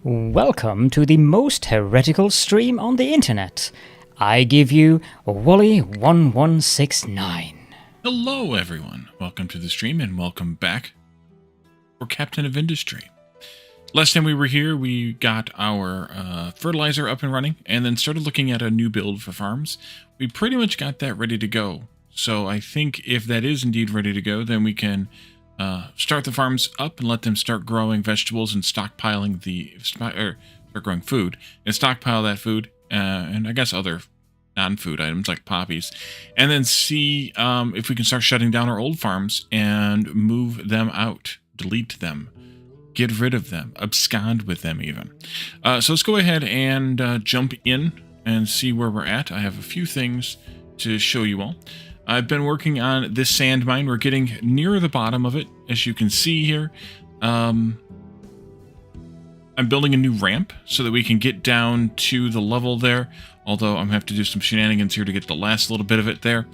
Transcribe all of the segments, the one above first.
Welcome to the most heretical stream on the internet. I give you Wally1169. Hello everyone, welcome to the stream and welcome back for Captain of Industry. Last time we were here, we got our fertilizer up and running and then started looking at a new build for farms. We pretty much got that ready to go. So I think if that is indeed ready to go, then we can start the farms up and let them start growing vegetables and stockpiling start growing food and stockpile that food and I guess other non-food items like poppies, and then see if we can start shutting down our old farms and move them out, delete them, get rid of them, abscond with them even. So let's go ahead and jump in and see where we're at. I have a few things to show you all. I've been working on this sand mine. We're getting near the bottom of it, as you can see here. I'm building a new ramp so that we can get down to the level there, although I'm going to have to do some shenanigans here to get the last little bit of it there.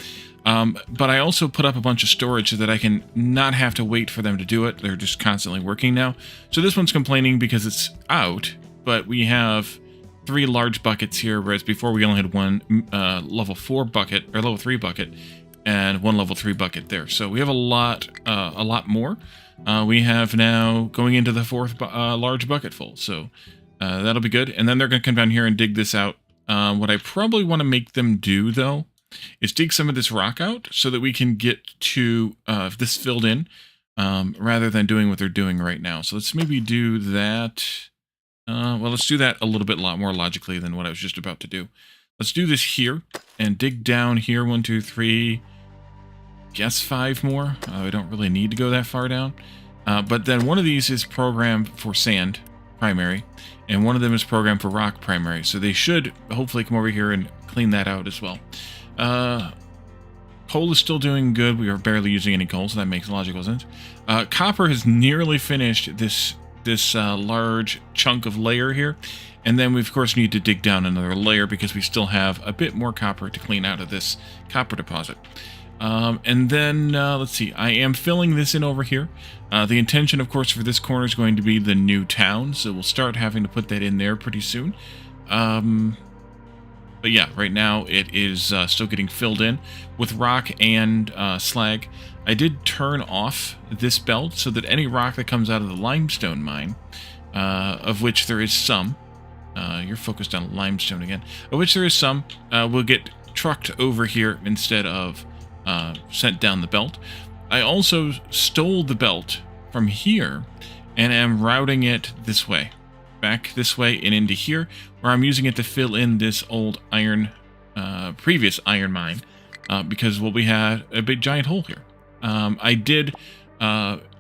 But I also put up a bunch of storage so that I can not have to wait for them to do it. They're just constantly working now. So this one's complaining because it's out, but we have 3 large buckets here, whereas before we only had one level 4 bucket, or level 3 bucket, and one level 3 bucket there. So we have a lot more. We have now going into the 4th large bucket full, so that'll be good. And then they're going to come down here and dig this out. What I probably want to make them do, though, is dig some of this rock out so that we can get to this filled in, rather than doing what they're doing right now. So let's maybe do that. Well, let's do that a lot more logically than what I was just about to do. Let's do this here and dig down here. 1, 2, 3, guess 5 more. I don't really need to go that far down. But then one of these is programmed for sand primary, and one of them is programmed for rock primary. So they should hopefully come over here and clean that out as well. Coal is still doing good. We are barely using any coal, so that makes logical sense. Copper has nearly finished this large chunk of layer here, and then we of course need to dig down another layer because we still have a bit more copper to clean out of this copper deposit. And then let's see, I am filling this in over here. The intention of course for this corner is going to be the new town, so we'll start having to put that in there pretty soon. But yeah, right now it is still getting filled in with rock and slag. I did turn off this belt so that any rock that comes out of the limestone mine, of which there is some, you're focused on limestone again, of which there is some, will get trucked over here instead of sent down the belt. I also stole the belt from here and am routing it this way, back this way and into here, where I'm using it to fill in this old iron, previous iron mine, because well, we had a big giant hole here. I did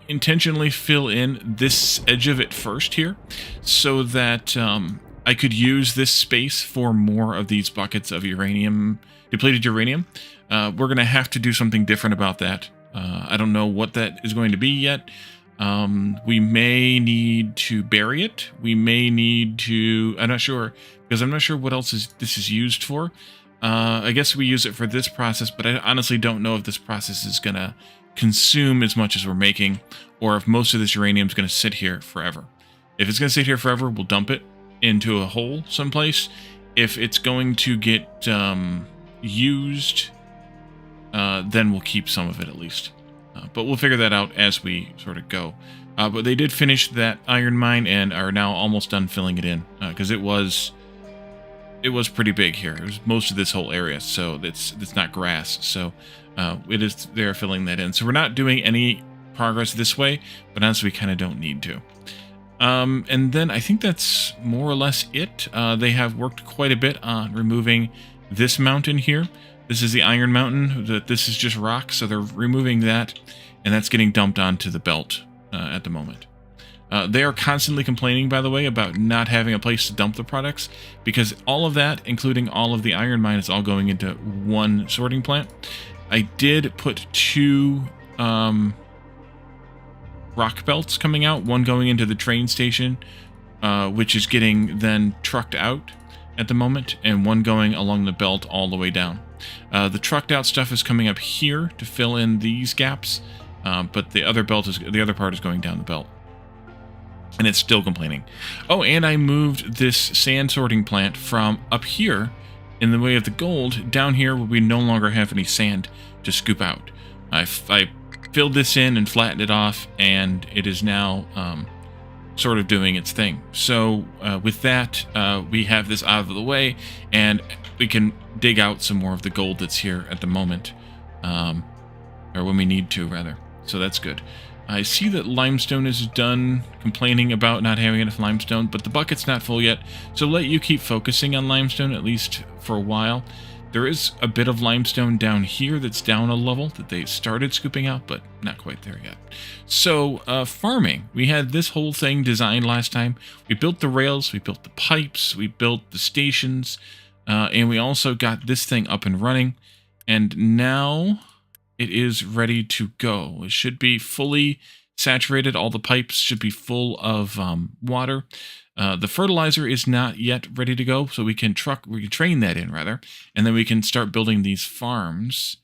intentionally fill in this edge of it first here so that I could use this space for more of these buckets of uranium, depleted uranium. We're going to have to do something different about that. I don't know what that is going to be yet. We may need to bury it. We may need to, I'm not sure, because I'm not sure what else this is used for. I guess we use it for this process, but I honestly don't know if this process is going to consume as much as we're making, or if most of this uranium is going to sit here forever. If it's going to sit here forever, we'll dump it into a hole someplace. If it's going to get used, then we'll keep some of it at least. But we'll figure that out as we sort of go. But they did finish that iron mine and are now almost done filling it in, because it was pretty big here. It was most of this whole area, so it's not grass. So they're filling that in. So we're not doing any progress this way, but honestly, we kind of don't need to. And then I think that's more or less it. They have worked quite a bit on removing this mountain here. This is the iron mountain. This is just rock, so they're removing that, and that's getting dumped onto the belt at the moment. They are constantly complaining, by the way, about not having a place to dump the products, because all of that, including all of the iron mine, is all going into one sorting plant. I did put 2 rock belts coming out, one going into the train station, which is getting then trucked out at the moment, and one going along the belt all the way down. The trucked out stuff is coming up here to fill in these gaps, but the other part is going down the belt. and it's still complaining. Oh, and I moved this sand sorting plant from up here in the way of the gold down here where we no longer have any sand to scoop out. I filled this in and flattened it off, and it is now sort of doing its thing. So with that, we have this out of the way, and we can dig out some more of the gold that's here at the moment, or when we need to, rather. So that's good. I see that limestone is done complaining about not having enough limestone, but the bucket's not full yet, so let you keep focusing on limestone, at least for a while. There is a bit of limestone down here that's down a level that they started scooping out, but not quite there yet. So, farming. We had this whole thing designed last time. We built the rails, we built the pipes, we built the stations, and we also got this thing up and running, and now it is ready to go. It should be fully saturated. All the pipes should be full of water. The fertilizer is not yet ready to go, so we can train that in, rather, and then we can start building these farms,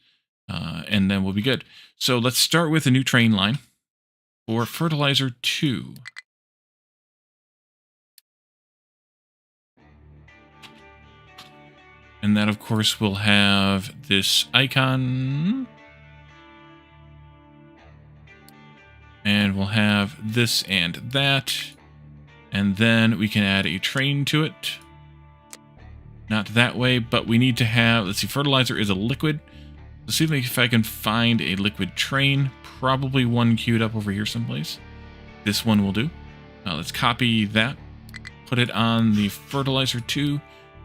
and then we'll be good. So let's start with a new train line for fertilizer 2. And that, of course, will have this icon. And we'll have this and that. And then we can add a train to it. Not that way, but we need to have, let's see, fertilizer is a liquid. Let's see if I can find a liquid train. Probably one queued up over here someplace. This one will do. Let's copy that. Put it on the fertilizer 2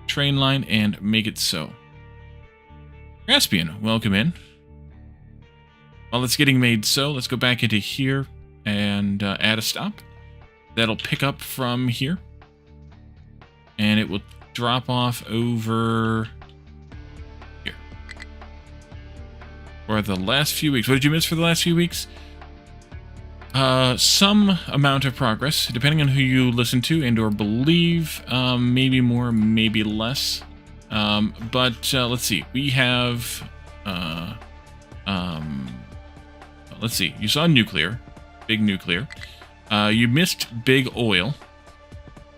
train line and make it so. Caspian, welcome in. While it's getting made so, let's go back into here and add a stop. That'll pick up from here. And it will drop off over here. For the last few weeks. What did you miss for the last few weeks? Some amount of progress, depending on who you listen to and or believe. Maybe more, maybe less. But let's see. We have... let's see. You saw nuclear. Big nuclear. You missed big oil.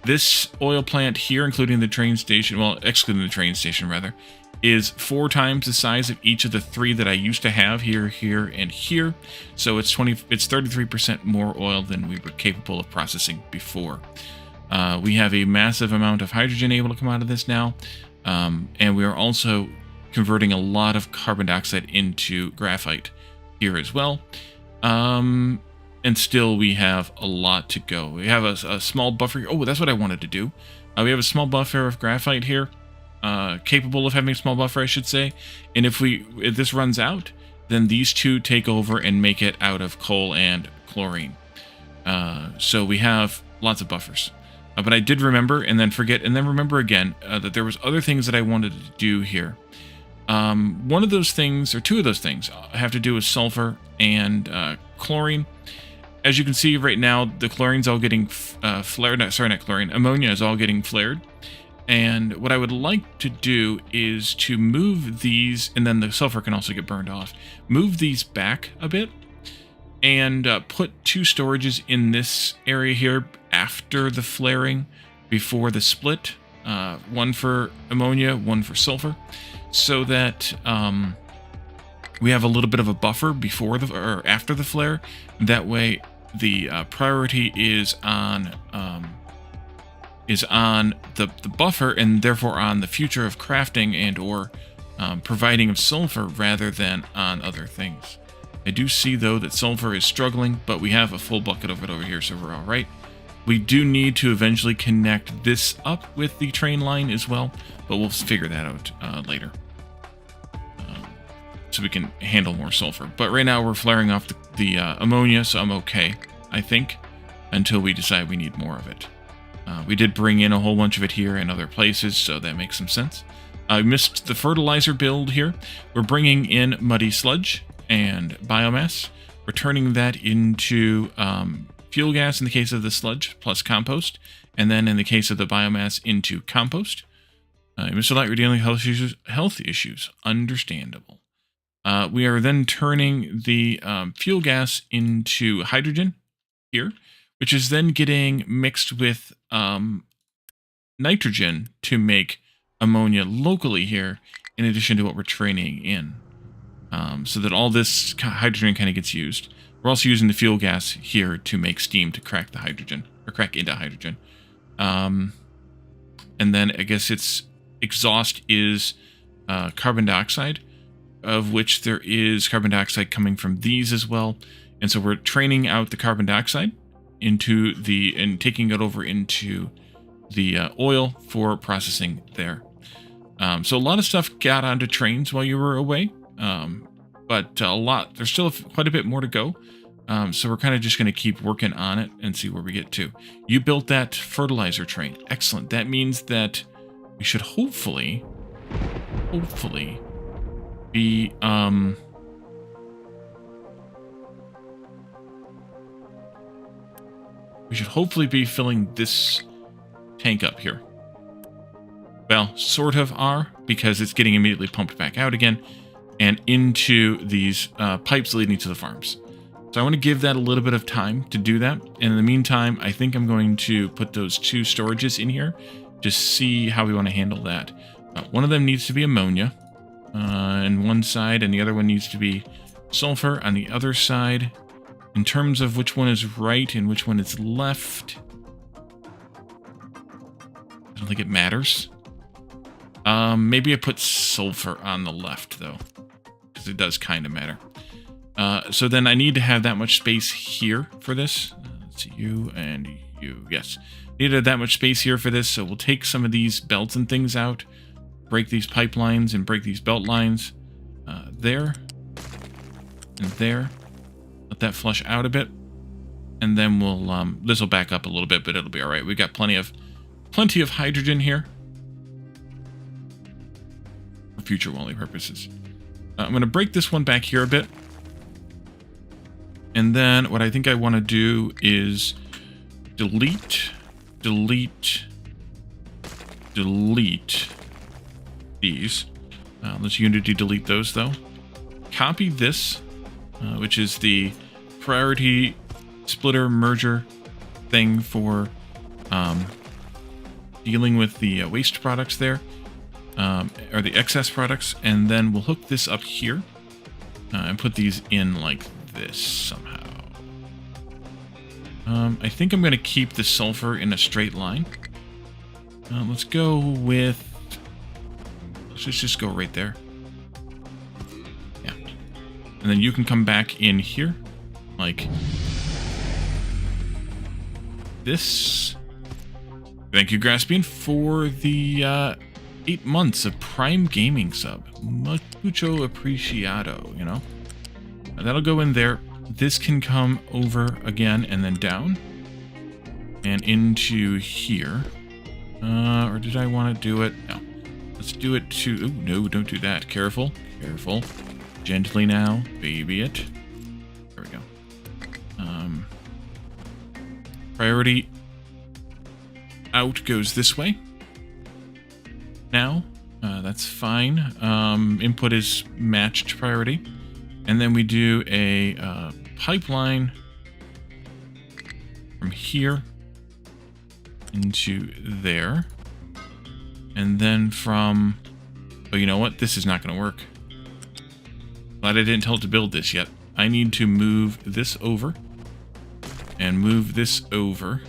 This oil plant here, including the train station, well, excluding the train station, rather, is 4 times the size of each of the 3 that I used to have here, here, and here. So it's 33% more oil than we were capable of processing before. We have a massive amount of hydrogen able to come out of this now. And we are also converting a lot of carbon dioxide into graphite here as well. And still we have a lot to go. We have a small buffer. Oh, that's what I wanted to do. We have a small buffer of graphite here. Capable of having a small buffer, I should say. And if this runs out, then these 2 take over and make it out of coal and chlorine. So we have lots of buffers. But I did remember and then forget and then remember again that there was other things that I wanted to do here. One of those things, or 2 of those things, have to do with sulfur and chlorine. As you can see right now, the chlorine's all getting flared. Sorry, not chlorine. Ammonia is all getting flared. And what I would like to do is to move these, and then the sulfur can also get burned off. Move these back a bit and put 2 storages in this area here after the flaring, before the split. One for ammonia, one for sulfur, so that we have a little bit of a buffer before or after the flare. That way, the priority is on the buffer, and therefore on the future of crafting and or providing of sulfur rather than on other things. I do see though that sulfur is struggling, but we have a full bucket of it over here, so we're all right. We do need to eventually connect this up with the train line as well, but we'll figure that out later. So we can handle more sulfur. But right now we're flaring off the ammonia, so I'm okay, I think, until we decide we need more of it. We did bring in a whole bunch of it here and other places, so that makes some sense. I missed the fertilizer build here. We're bringing in muddy sludge and biomass. We're turning that into fuel gas in the case of the sludge, plus compost, and then in the case of the biomass, into compost. Mr. Light, we're dealing with health issues. Understandable. We are then turning the fuel gas into hydrogen here. which is then getting mixed with nitrogen to make ammonia locally here, in addition to what we're training in. So that all this hydrogen kind of gets used. We're also using the fuel gas here to make steam to crack the hydrogen, or crack into hydrogen. And then I guess its exhaust is carbon dioxide, of which there is carbon dioxide coming from these as well. And so we're training out the carbon dioxide into and taking it over into the oil for processing there. So a lot of stuff got onto trains while you were away, but there's still quite a bit more to go. So we're kind of just going to keep working on it and see where we get to. You built that fertilizer train. Excellent. That means that we should hopefully be, filling this tank up here. Well, sort of are, because it's getting immediately pumped back out again and into these pipes leading to the farms. So I want to give that a little bit of time to do that. And in the meantime, I think I'm going to put those 2 storages in here to see how we want to handle that. One of them needs to be ammonia on one side, and the other one needs to be sulfur on the other side. In terms of which one is right and which one is left, I don't think it matters. Maybe I put sulfur on the left, though, because it does kind of matter. So then I need to have that much space here for this. Let's see, you and you. Yes. Needed that much space here for this, so we'll take some of these belts and things out, break these pipelines and break these belt lines. There. And there. Let that flush out a bit. And then we'll, this will back up a little bit, but it'll be alright. We've got plenty of hydrogen here. For future Wally purposes. I'm going to break this one back here a bit. And then what I think I want to do is delete these. Let's Unity delete those, though. Copy this, which is the priority splitter merger thing for dealing with the waste products there, or the excess products, and then we'll hook this up here and put these in like this somehow. I think I'm going to keep the sulfur in a straight line. Let's go with... Let's just go right there. Yeah. And then you can come back in here. Like this. Thank you, Graspian, for the 8 months of Prime Gaming sub. Mucho apreciado, you know? That'll go in there. This can come over again and then down. And into here. Or did I want to do it? No. Let's do it to... Oh, no, don't do that. Careful. Careful. Gently now. Baby it. There we go. Priority out goes this way. Now. That's fine. Input is matched priority. And then we do a pipeline from here into there. And then from... Oh, you know what? This is not going to work. Glad I didn't tell it to build this yet. I need to move this over. And move this over.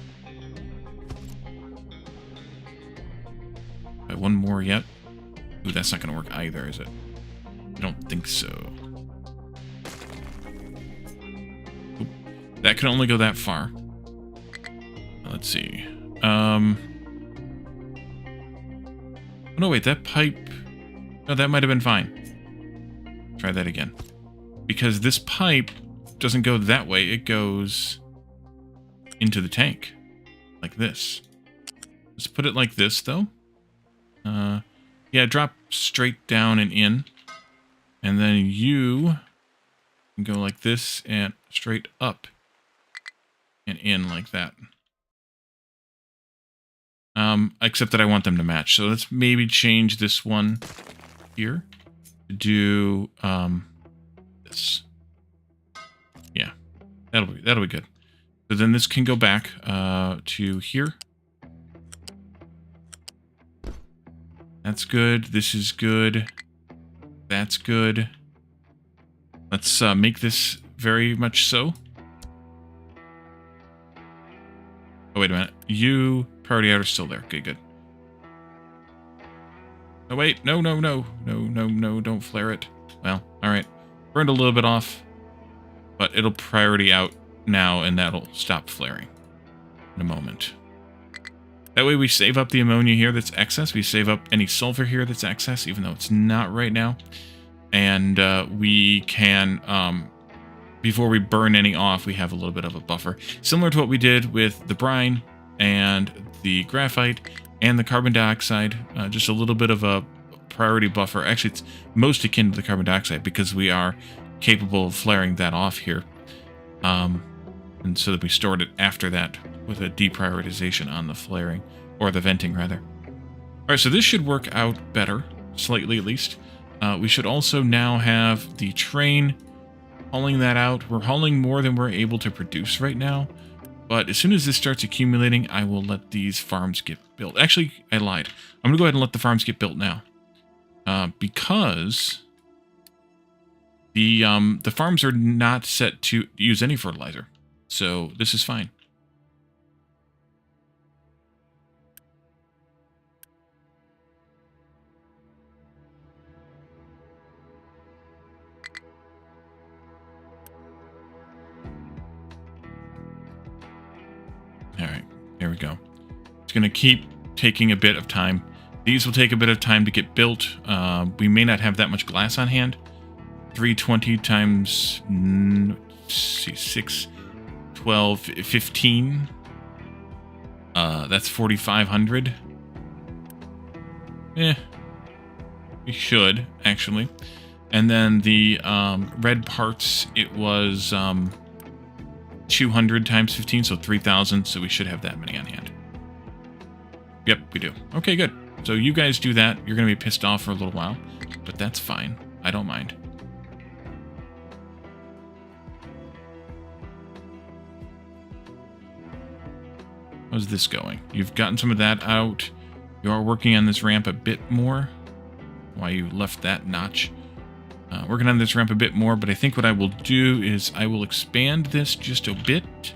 One more yet. Ooh, that's not going to work either, is it? I don't think so. Oop. That can only go that far. Let's see. Oh, no, wait, that pipe... No, that might have been fine. Try that again. Because this pipe doesn't go that way. It goes into the tank. Like this. Let's put it like this, though. Yeah, drop straight down and in. And then you can go like this and straight up. And in like that. Except that I want them to match. So let's maybe change this one here to do this. Yeah, that'll be good. So then this can go back to here. That's good. This is good. That's good. Let's make this very much so. Oh, wait a minute. You, priority out, are still there. Okay, good. Oh, wait. No, no, no. No, no, no. Don't flare it. Well, all right. Burned a little bit off, but it'll priority out now, and that'll stop flaring in a moment. That way we save up the ammonia here that's excess. We save up any sulfur here that's excess, even though it's not right now. And we can, before we burn any off, we have a little bit of a buffer. Similar to what we did with the brine and the graphite and the carbon dioxide. Just a little bit of a priority buffer. Actually, it's most akin to the carbon dioxide because we are capable of flaring that off here. And so that we stored it after that with a deprioritization on the flaring, or the venting rather. All right, so this should work out better, slightly at least. We should also now have the train hauling that out. We're hauling more than we're able to produce right now, but as soon as this starts accumulating, I will let these farms get built. Actually, I lied. I'm going to go ahead and let the farms get built now, because the farms are not set to use any fertilizer, so this is fine. All right, there we go. It's going to keep taking a bit of time. These will take a bit of time to get built. We may not have that much glass on hand. 320 times, let's see, 6, 12, 15. That's 4,500. We should, actually. And then the red parts, it was 200 times 15, so 3,000, so we should have that many on hand. Yep, we do. Okay, good. So you guys do that. You're going to be pissed off for a little while, but that's fine. I don't mind. How's this going? You've gotten some of that out. You are working on this ramp a bit more. Why you left that notch. Working on this ramp a bit more, but I think what I will do is I will expand this just a bit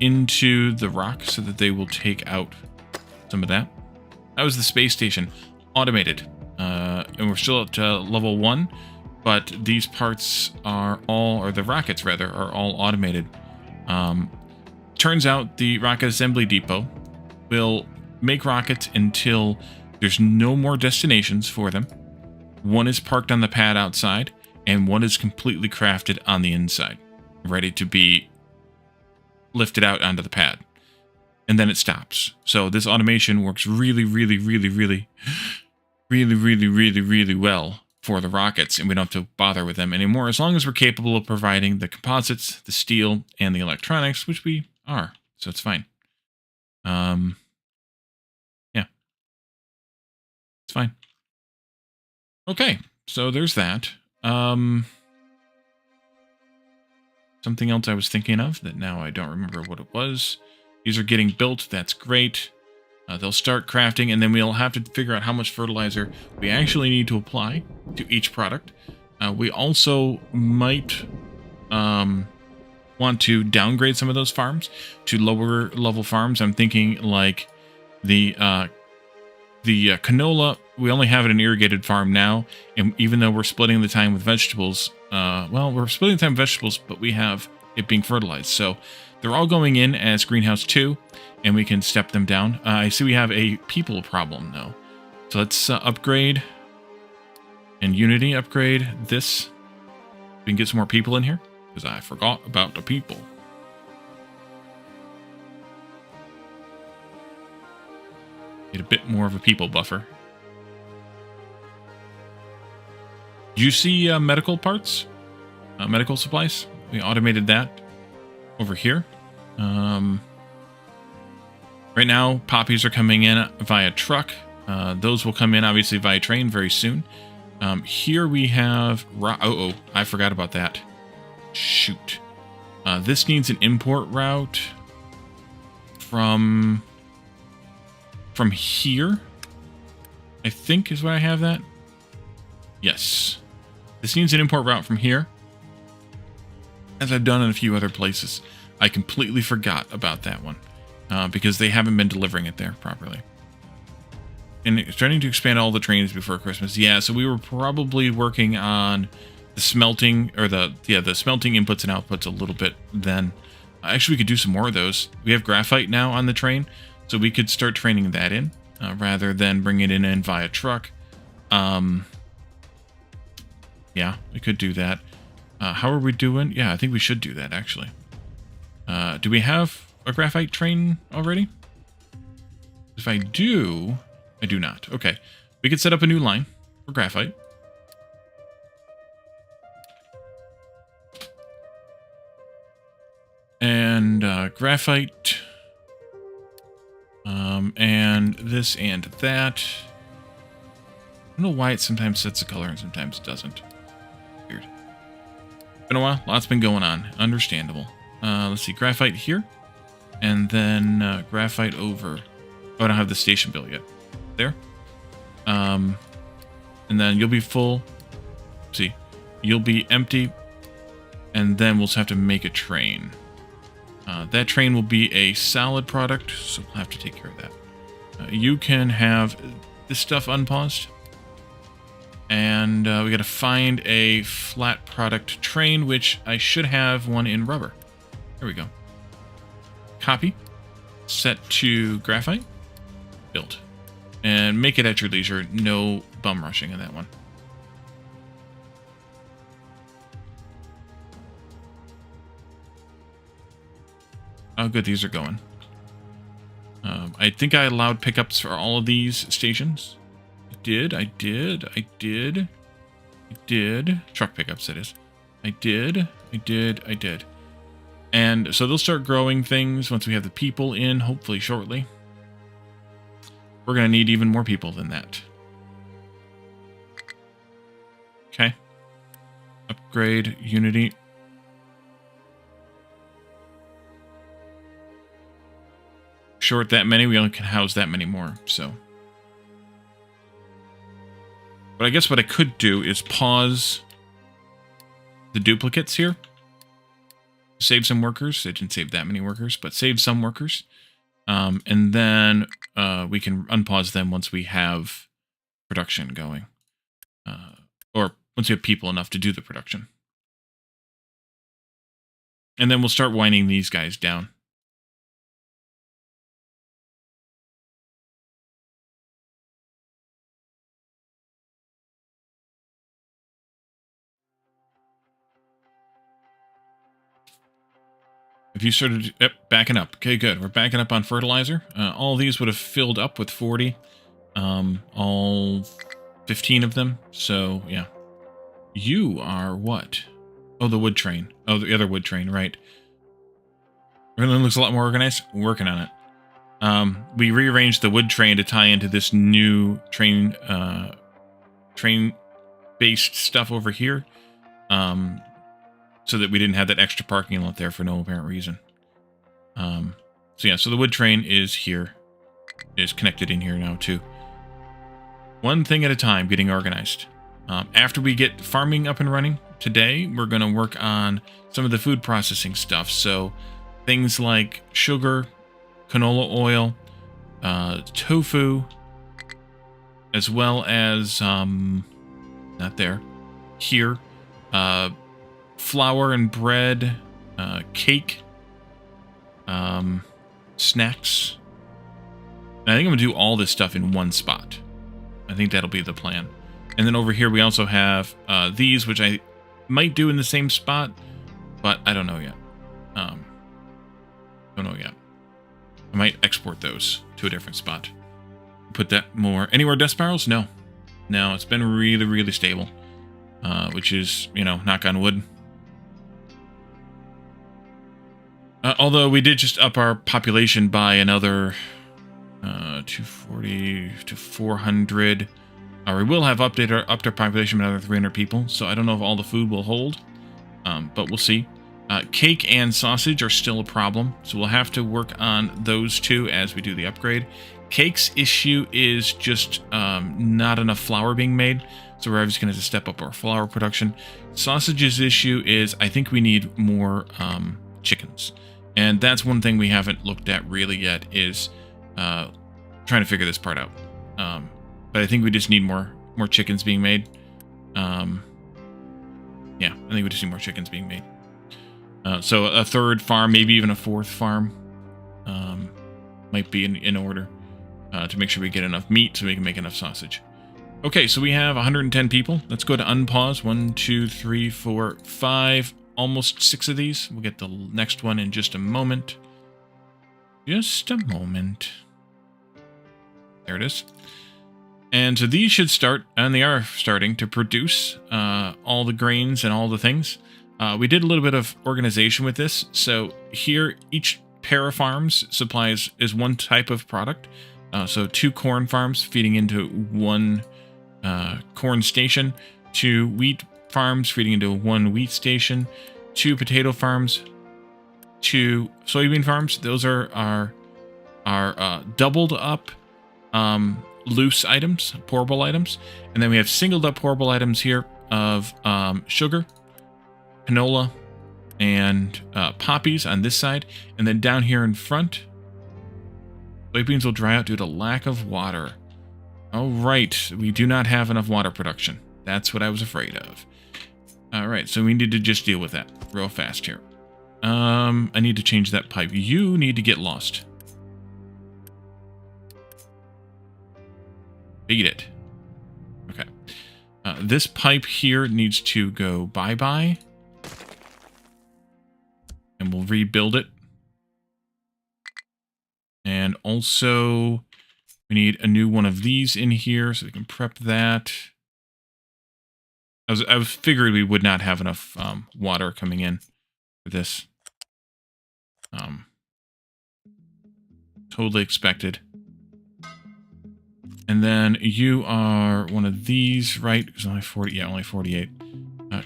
into the rock so that they will take out some of that. That was the space station. Automated. And we're still at level 1, but these parts are all, or the rockets rather, are all automated. Turns out the rocket assembly depot will make rockets until there's no more destinations for them. One is parked on the pad outside, and one is completely crafted on the inside, ready to be lifted out onto the pad. And then it stops. So this automation works really well for the rockets, and we don't have to bother with them anymore, as long as we're capable of providing the composites, the steel, and the electronics, which we are. So it's fine. Yeah. It's fine. Okay, so there's that. Something else I was thinking of that now I don't remember what it was. These are getting built. That's great. They'll start crafting, and then we'll have to figure out how much fertilizer we actually need to apply to each product. We also might want to downgrade some of those farms to lower level farms. I'm thinking like the canola. We only have it an irrigated farm now, and even though we're splitting the time with vegetables, well, we're splitting the time with vegetables, but we have it being fertilized. So they're all going in as greenhouse 2, and we can step them down. I see we have a people problem, though. So let's upgrade and Unity upgrade this. We can get some more people in here, because I forgot about the people. Need a bit more of a people buffer. Do you see medical parts? Medical supplies? We automated that over here. Right now, poppies are coming in via truck. Those will come in, obviously, via train very soon. Here we have... I forgot about that. Shoot. This needs an import route from here, I think is where I have that. Yes. This needs an import route from here, as I've done in a few other places. I completely forgot about that one because they haven't been delivering it there properly. And starting to expand all the trains before Christmas. Yeah, so we were probably working on the smelting, or the smelting inputs and outputs a little bit then. Actually, we could do some more of those. We have graphite now on the train, so we could start training that in rather than bring it in via truck. Yeah, we could do that. How are we doing? Yeah, I think we should do that, actually. Do we have a graphite train already? If I do, I do not. Okay. We could set up a new line for graphite. And graphite. And this and that. I don't know why it sometimes sets a color and sometimes it doesn't. Weird. Been a while. Lots been going on. Understandable. Let's see. Graphite here. And then graphite over. Oh, I don't have the station built yet. There. And then you'll be full. See. You'll be empty. And then we'll just have to make a train. That train will be a solid product, so we'll have to take care of that. You can have this stuff unpaused. And we got to find a flat product train, which I should have one in rubber. There we go. Copy. Set to graphite. Build. And make it at your leisure. No bum rushing in that one. Oh, good. These are going. I think I allowed pickups for all of these stations. I did. Truck pickups, that is. I did. And so they'll start growing things once we have the people in, hopefully shortly. We're going to need even more people than that. Okay. Upgrade Unity. Short that many, we only can house that many more, so. But I guess what I could do is pause the duplicates here. Save some workers. It didn't save that many workers, but save some workers. And then we can unpause them once we have production going. Or once we have people enough to do the production. And then we'll start winding these guys down. If you started, yep, backing up. Okay, good. We're backing up on fertilizer. All these would have filled up with 40. All 15 of them. So, yeah. You are what? Oh, the wood train. Oh, the other wood train, right. Everything looks a lot more organized. Working on it. We rearranged the wood train to tie into this new train, train-based stuff over here. So that we didn't have that extra parking lot there for no apparent reason. So yeah, so the wood train is here. Is connected in here now too. One thing at a time, getting organized. After we get farming up and running today, we're going to work on some of the food processing stuff. So things like sugar, canola oil, tofu, as well as, not there, here, flour and bread, cake, snacks. And I think I'm going to do all this stuff in one spot. I think that'll be the plan. And then over here we also have these, which I might do in the same spot, but I don't know yet. Don't know yet. I might export those to a different spot. Put that more... Any more death spirals? No. No, it's been really, really stable. Which is, you know, knock on wood. Although we did just up our population by another 240 to 400. We will have upped our population by another 300 people, so I don't know if all the food will hold, but we'll see. Cake and sausage are still a problem, so we'll have to work on those two as we do the upgrade. Cake's issue is just not enough flour being made, so we're obviously going to have to step up our flour production. Sausage's issue is I think we need more chickens, and that's one thing we haven't looked at really yet, is trying to figure this part out. But I think we just need more chickens being made. Yeah, I think we just need more chickens being made. So a third farm, maybe even a fourth farm, might be in order to make sure we get enough meat so we can make enough sausage. Okay, so we have 110 people. Let's go to unpause. 1, 2, 3, 4, 5, almost 6 of these. We'll get the next one in just a moment. Just a moment. There it is. And so these should start, and they are starting to produce all the grains and all the things. We did a little bit of organization with this. So here, each pair of farms supplies is one type of product. So 2 corn farms feeding into 1 corn station, 2 wheat farms feeding into 1 wheat station, 2 potato farms, 2 soybean farms. Those are our doubled up loose items, pourable items. And then we have singled up pourable items here of sugar, canola, and poppies on this side. And then down here in front, soybeans will dry out due to lack of water. All right, we do not have enough water production. That's what I was afraid of. All right, so we need to just deal with that real fast here. I need to change that pipe. You need to get lost. Beat it. Okay. This pipe here needs to go bye-bye. And we'll rebuild it. And also, we need a new one of these in here so we can prep that. I was figured we would not have enough water coming in for this. Totally expected. And then you are one of these, right? There's only 40, yeah, only 48.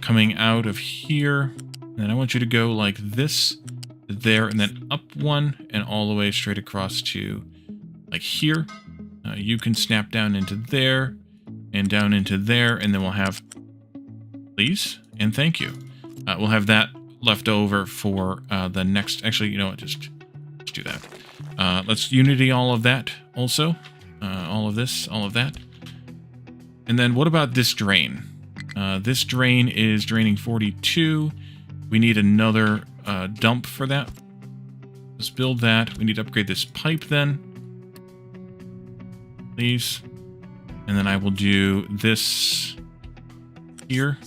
Coming out of here. And then I want you to go like this, there, and then up one, and all the way straight across to like here. You can snap down into there, and down into there, and then we'll have, please, and thank you. We'll have that left over for the next, actually, you know what, just do that. Let's unity all of that also. All of this, all of that. And then what about this drain? This drain is draining 42. We need another dump for that. Let's build that. We need to upgrade this pipe then. Please. And then I will do this here.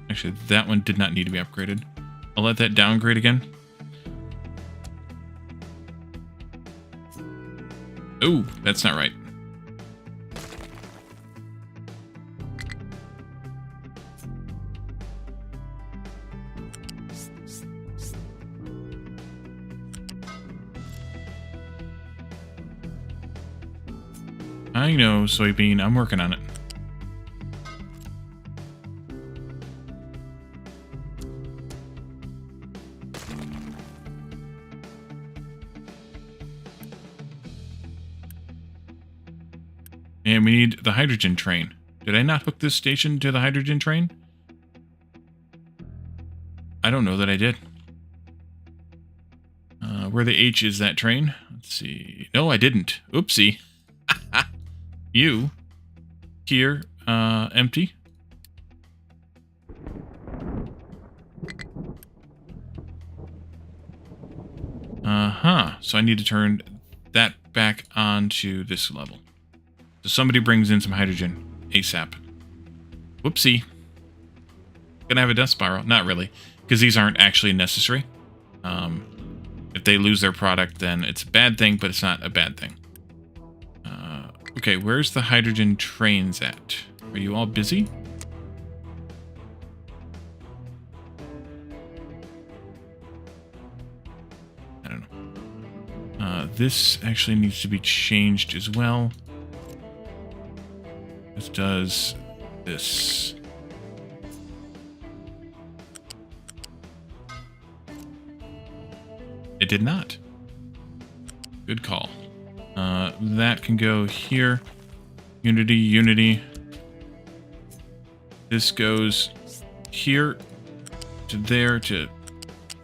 Actually, that one did not need to be upgraded. I'll let that downgrade again. Oh, that's not right. I know, soybean. I'm working on it. And we need the hydrogen train. Did I not hook this station to the hydrogen train? I don't know that I did. Where the H is that train? Let's see. No, I didn't. Oopsie. You. Here. Empty. So I need to turn that back onto this level. So somebody brings in some hydrogen ASAP. Whoopsie. Gonna have a death spiral. Not really, because these aren't actually necessary. If they lose their product, then it's a bad thing, but it's not a bad thing. Okay, where's the hydrogen trains at? Are you all busy? I don't know. This actually needs to be changed as well. This does this. It did not. Good call. That can go here. Unity, unity. This goes here to there to...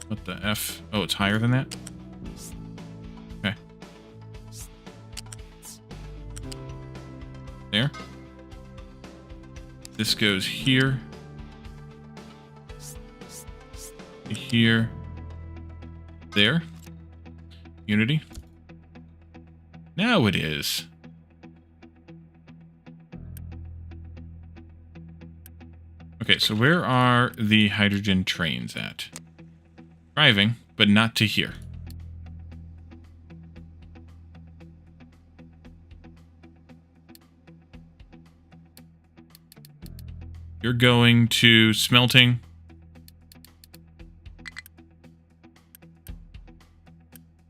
What the F? Oh, it's higher than that? Okay. There. This goes here. Here. There. Unity. Now it is. Okay, so where are the hydrogen trains at? Driving, but not to here. You're going to smelting.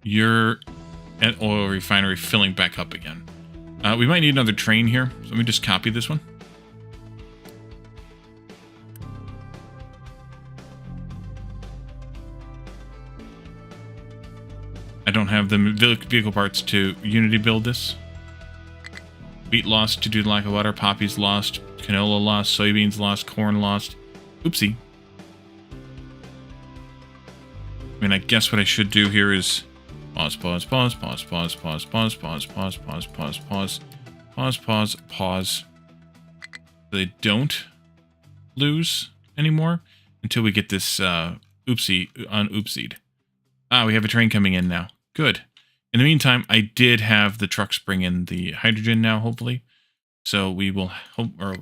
You're at oil refinery filling back up again. We might need another train here, so let me just copy this one. I don't have the vehicle parts to Unity build this. Wheat lost due to lack of water, poppies lost, canola lost, soybeans lost, corn lost. Oopsie. I mean, I guess what I should do here is pause, pause, pause, pause, pause, pause, pause, pause, pause, pause, pause, pause, pause, pause, pause. They don't lose anymore until we get this oopsie un-oopsied. Ah, we have a train coming in now. Good. In the meantime, I did have the trucks bring in the hydrogen now, hopefully. So we will,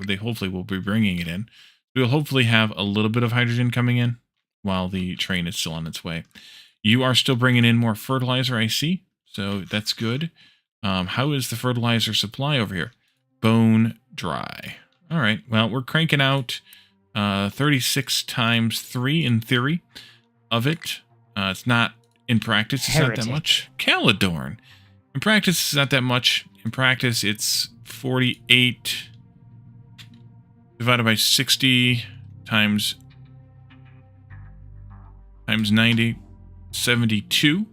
they hopefully will be bringing it in. We will hopefully have a little bit of hydrogen coming in while the train is still on its way. You are still bringing in more fertilizer, I see. So that's good. How is the fertilizer supply over here? Bone dry. All right. Well, we're cranking out 36 times 3 in theory of it. It's not in practice. It's not that much. Caladorn. In practice, it's not that much. In practice, it's 48 divided by 60 times 90, 72.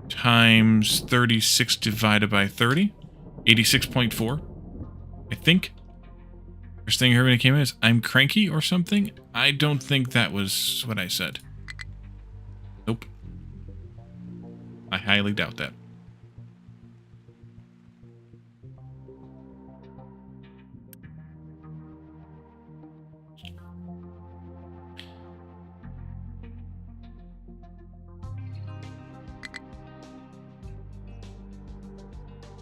Times 36 divided by 30, 86.4. I think. First thing I heard when it came in is, I'm cranky or something? I don't think that was what I said. Nope. I highly doubt that.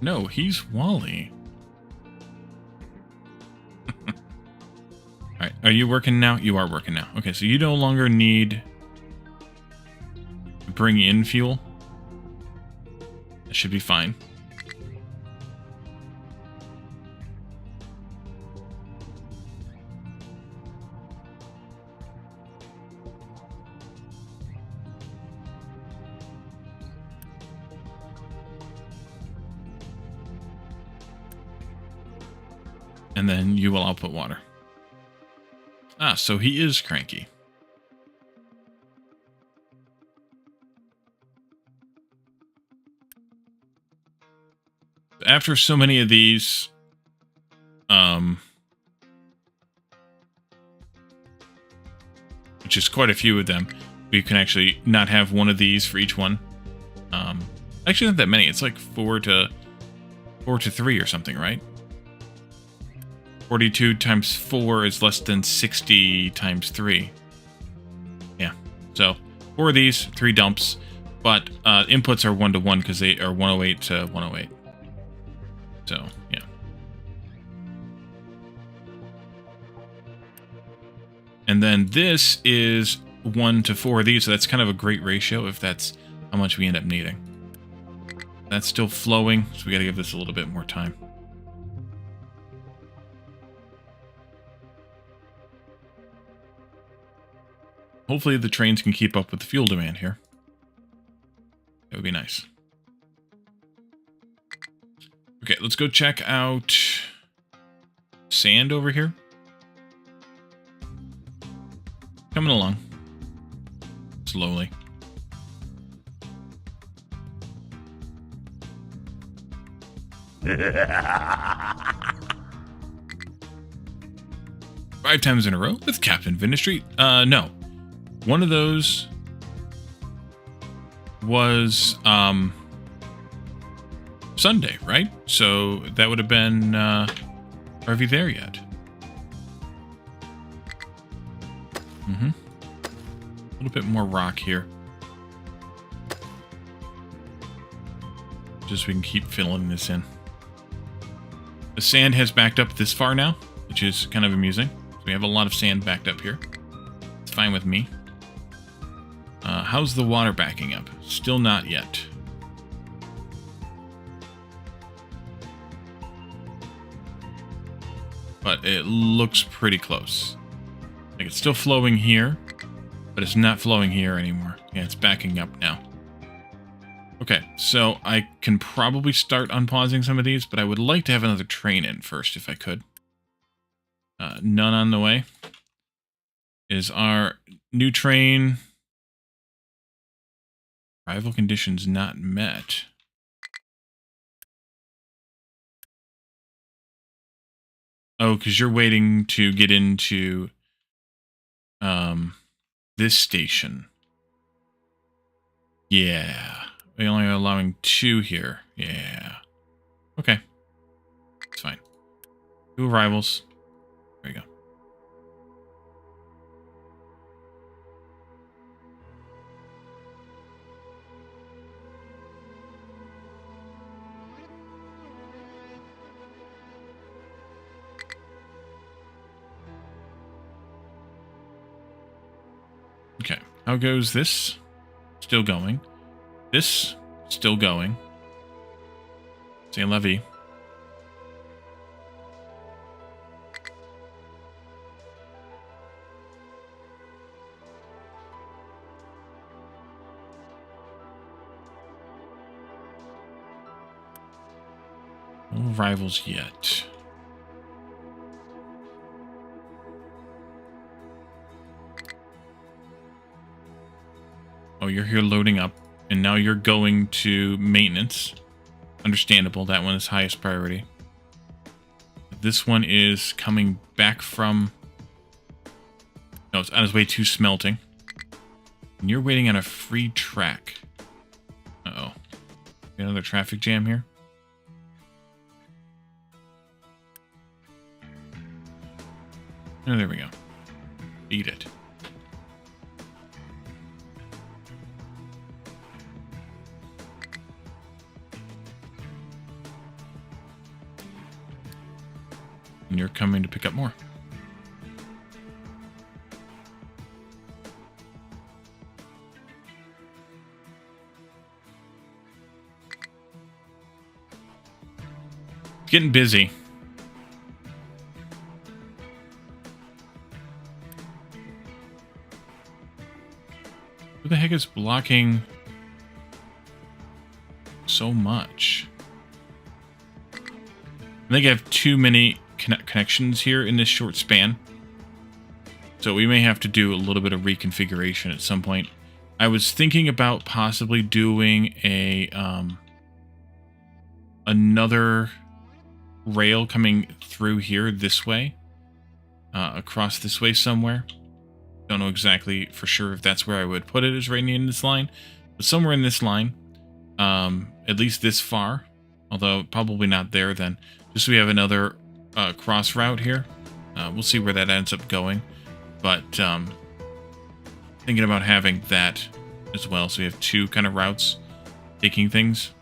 No, he's Wally. Alright, are you working now? You are working now. Okay, so you no longer need to bring in fuel. That should be fine. And then you will output water. Ah, so he is cranky. After so many of these, which is quite a few of them, we can actually not have one of these for each one. Actually, not that many. It's like 4 to 3 or something, right? 42 times 4 is less than 60 times 3. Yeah. So 4 of these, 3 dumps, but inputs are 1-to-1 because they are 108 to 108. So, yeah. And then this is 1 to 4 of these, so that's kind of a great ratio if that's how much we end up needing. That's still flowing, so we got to give this a little bit more time. Hopefully the trains can keep up with the fuel demand here. That would be nice. Okay, let's go check out sand over here. Coming along. Slowly. Five times in a row with Captain Vinistreet? No. One of those was, Sunday, right? So that would have been, are we there yet? Mm-hmm. A little bit more rock here. Just so we can keep filling this in. The sand has backed up this far now, which is kind of amusing. So we have a lot of sand backed up here. It's fine with me. How's the water backing up? Still not yet. But it looks pretty close. Like it's still flowing here, but it's not flowing here anymore. Yeah, it's backing up now. Okay, so I can probably start unpausing some of these, but I would like to have another train in first if I could. None on the way. Is our new train... Arrival conditions not met. Oh, because you're waiting to get into this station. Yeah. We only are allowing 2 here. Yeah. Okay. It's fine. 2 arrivals. There you go. Okay. How goes this? Still going. This, still going. Saint Levy. No arrivals yet. Oh, you're here loading up. And now you're going to maintenance. Understandable, that one is highest priority. This one is coming back from... No, it's on its way to smelting. And you're waiting on a free track. Uh-oh. Another traffic jam here? Oh, there we go. Eat it. And you're coming to pick up more. It's getting busy. Who the heck is blocking so much? I think I have too many connections here in this short span. So we may have to do a little bit of reconfiguration at some point. I was thinking about possibly doing a another rail coming through here this way, across this way somewhere. Don't know exactly for sure if that's where I would put it, is right in this line, but somewhere in this line, at least this far, although probably not there then, just so we have another cross route here. We'll see where that ends up going, but thinking about having that as well, so we have 2 kind of routes taking things.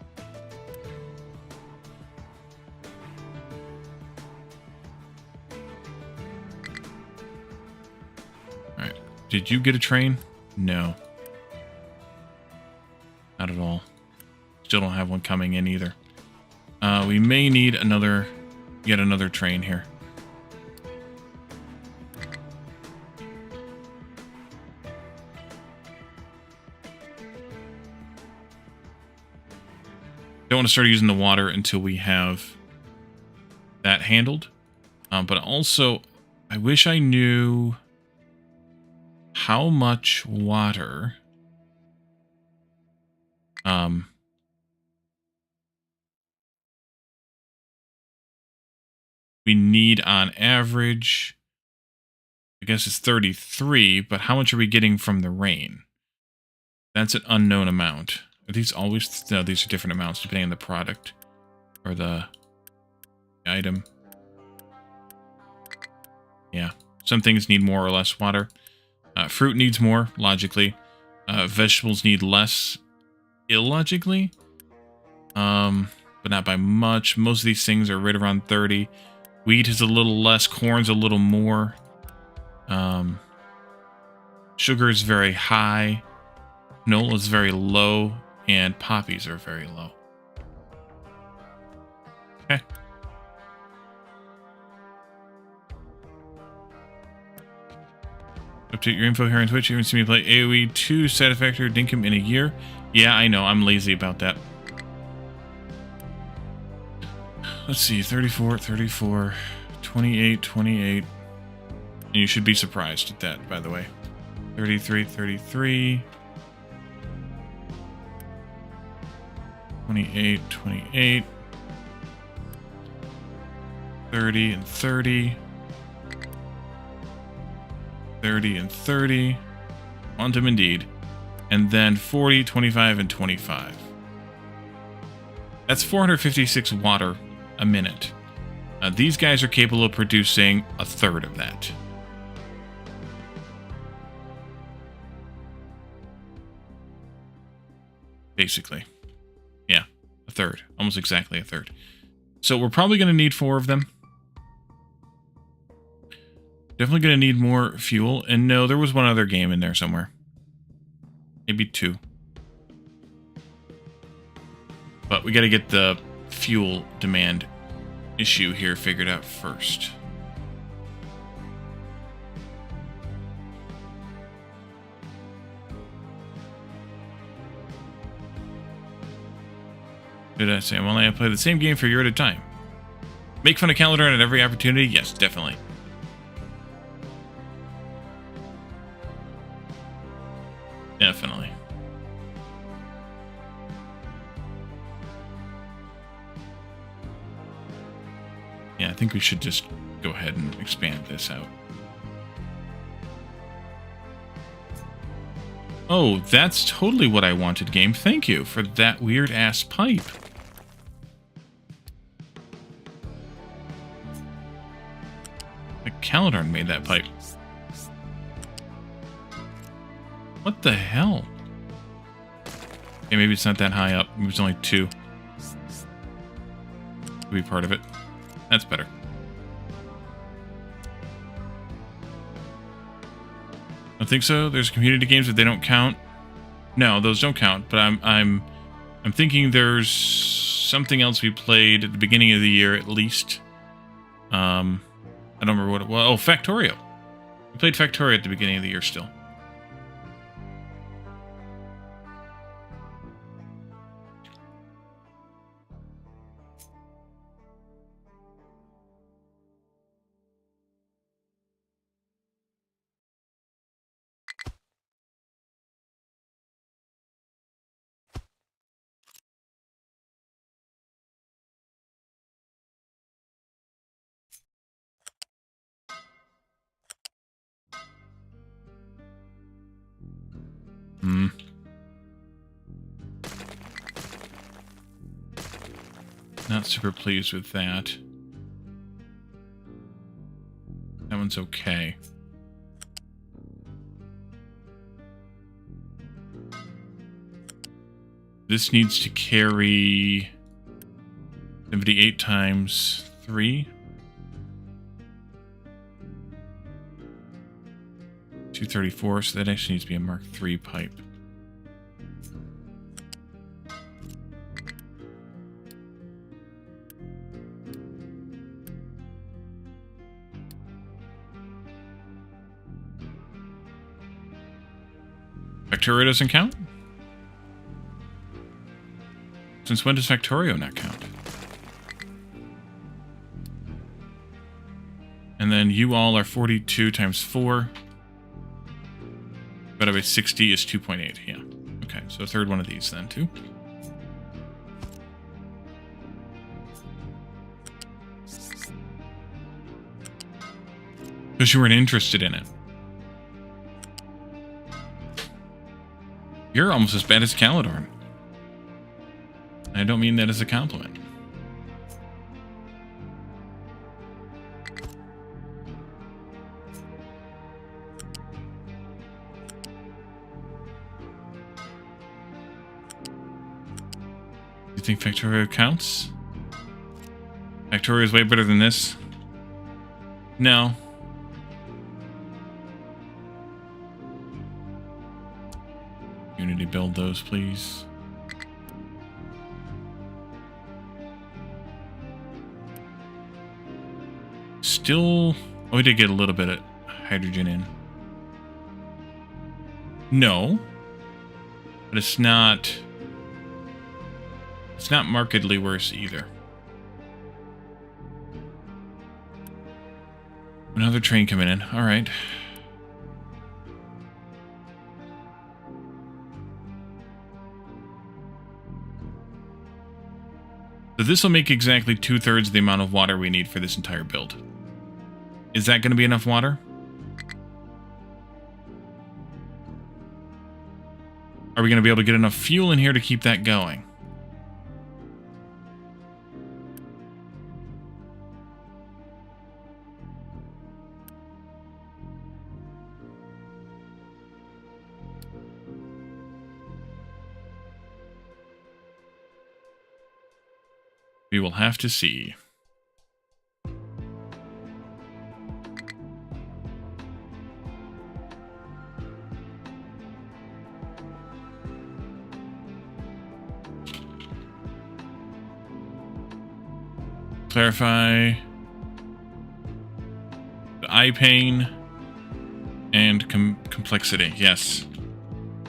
Alright, did you get a train? No. Not at all. Still don't have one coming in either. We may need yet another train here. Don't want to start using the water until we have that handled. But also, I wish I knew how much water we need on average. I guess it's 33, but how much are we getting from the rain? That's an unknown amount. Are these always... No, these are different amounts depending on the product or the item. Yeah, some things need more or less water. Fruit needs more, logically. Vegetables need less, illogically. But not by much. Most of these things are right around 30. Wheat is a little less. Corn's a little more. Sugar is very high. Canola is very low. And poppies are very low. Okay. Update your info here on Twitch. You haven't seen me play AoE 2 Satisfactory Dinkum in a year. Yeah, I know. I'm lazy about that. Let's see. 34, 34, 28, 28. And you should be surprised at that, by the way. 33, 33. 28, 28. 30 and 30. 30 and 30. Quantum indeed. And then 40, 25, and 25. That's 456 water a minute. These guys are capable of producing a third of that. Basically. Yeah, a third. Almost exactly a third. So we're probably going to need 4 of them. Definitely going to need more fuel. And no, there was one other game in there somewhere. Maybe 2. But we got to get the fuel demand issue here figured out first. Did I say, well, I play the same game for a year at a time? Make fun of calendar at every opportunity? Yes, definitely. Definitely. Yeah, I think we should just go ahead and expand this out. Oh, that's totally what I wanted, game. Thank you for that weird-ass pipe. The Caledon made that pipe. What the hell? Okay, maybe it's not that high up. Maybe it's only 2. Could be part of it. That's better. I think so. There's community games that they don't count. No, those don't count. But I'm thinking there's something else we played at the beginning of the year at least. I don't remember what it was. Oh, Factorio. We played Factorio at the beginning of the year still. Not super pleased with that. That one's okay. This needs to carry 78 times 3. 234, so that actually needs to be a Mark III pipe. Factorio doesn't count? Since when does Factorio not count? And then you all are 42 times 4. Divided by 60 is 2.8. Yeah. Okay, so a third one of these then, too. Because you weren't interested in it. You're almost as bad as Caledorn. I don't mean that as a compliment. You think Factorio counts? Factorio is way better than this. No. Unity build those, please. Still... Oh, we did get a little bit of hydrogen in. No. But it's not... It's not markedly worse either. Another train coming in. All right. So this will make exactly 2/3 the amount of water we need for this entire build. Is that going to be enough water? Are we going to be able to get enough fuel in here to keep that going? We will have to see. Clarify the eye pain and complexity. Yes.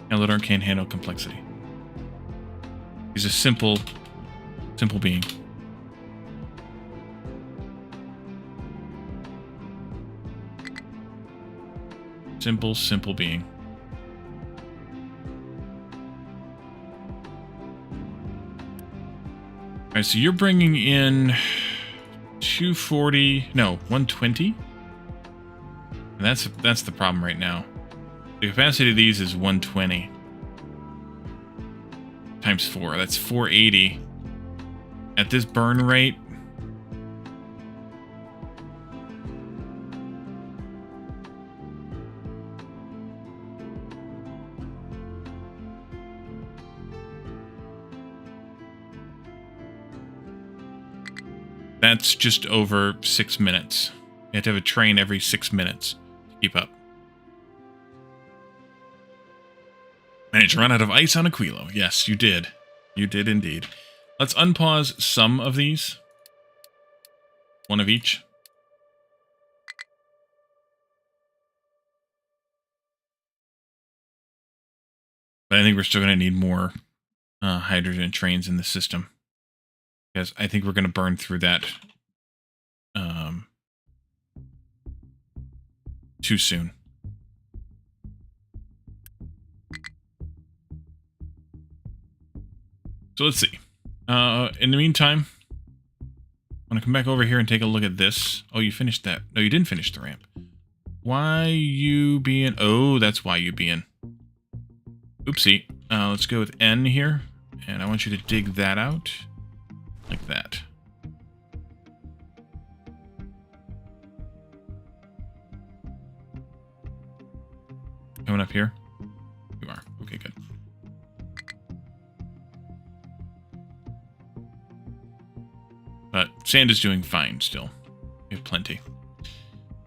Caledorn can't handle complexity. He's a simple being. Simple being. All right, so you're bringing in 240, no, 120. And that's the problem right now. The capacity of these is 120 times 4. That's 480. At this burn rate, that's just over 6 minutes. You have to have a train every 6 minutes to keep up. Managed to run out of ice on Aquilo. Yes, you did. You did indeed. Let's unpause some of these. One of each. But I think we're still going to need more hydrogen trains in the system. Because I think we're going to burn through that too soon. So let's see. In the meantime, I'm going to come back over here and take a look at this. Oh, you finished that. No, you didn't finish the ramp. Why you being... Oh, that's why you being... Oopsie. Let's go with N here. And I want you to dig that out. Like that. Coming up here? You are. Okay, good. But sand is doing fine still. We have plenty.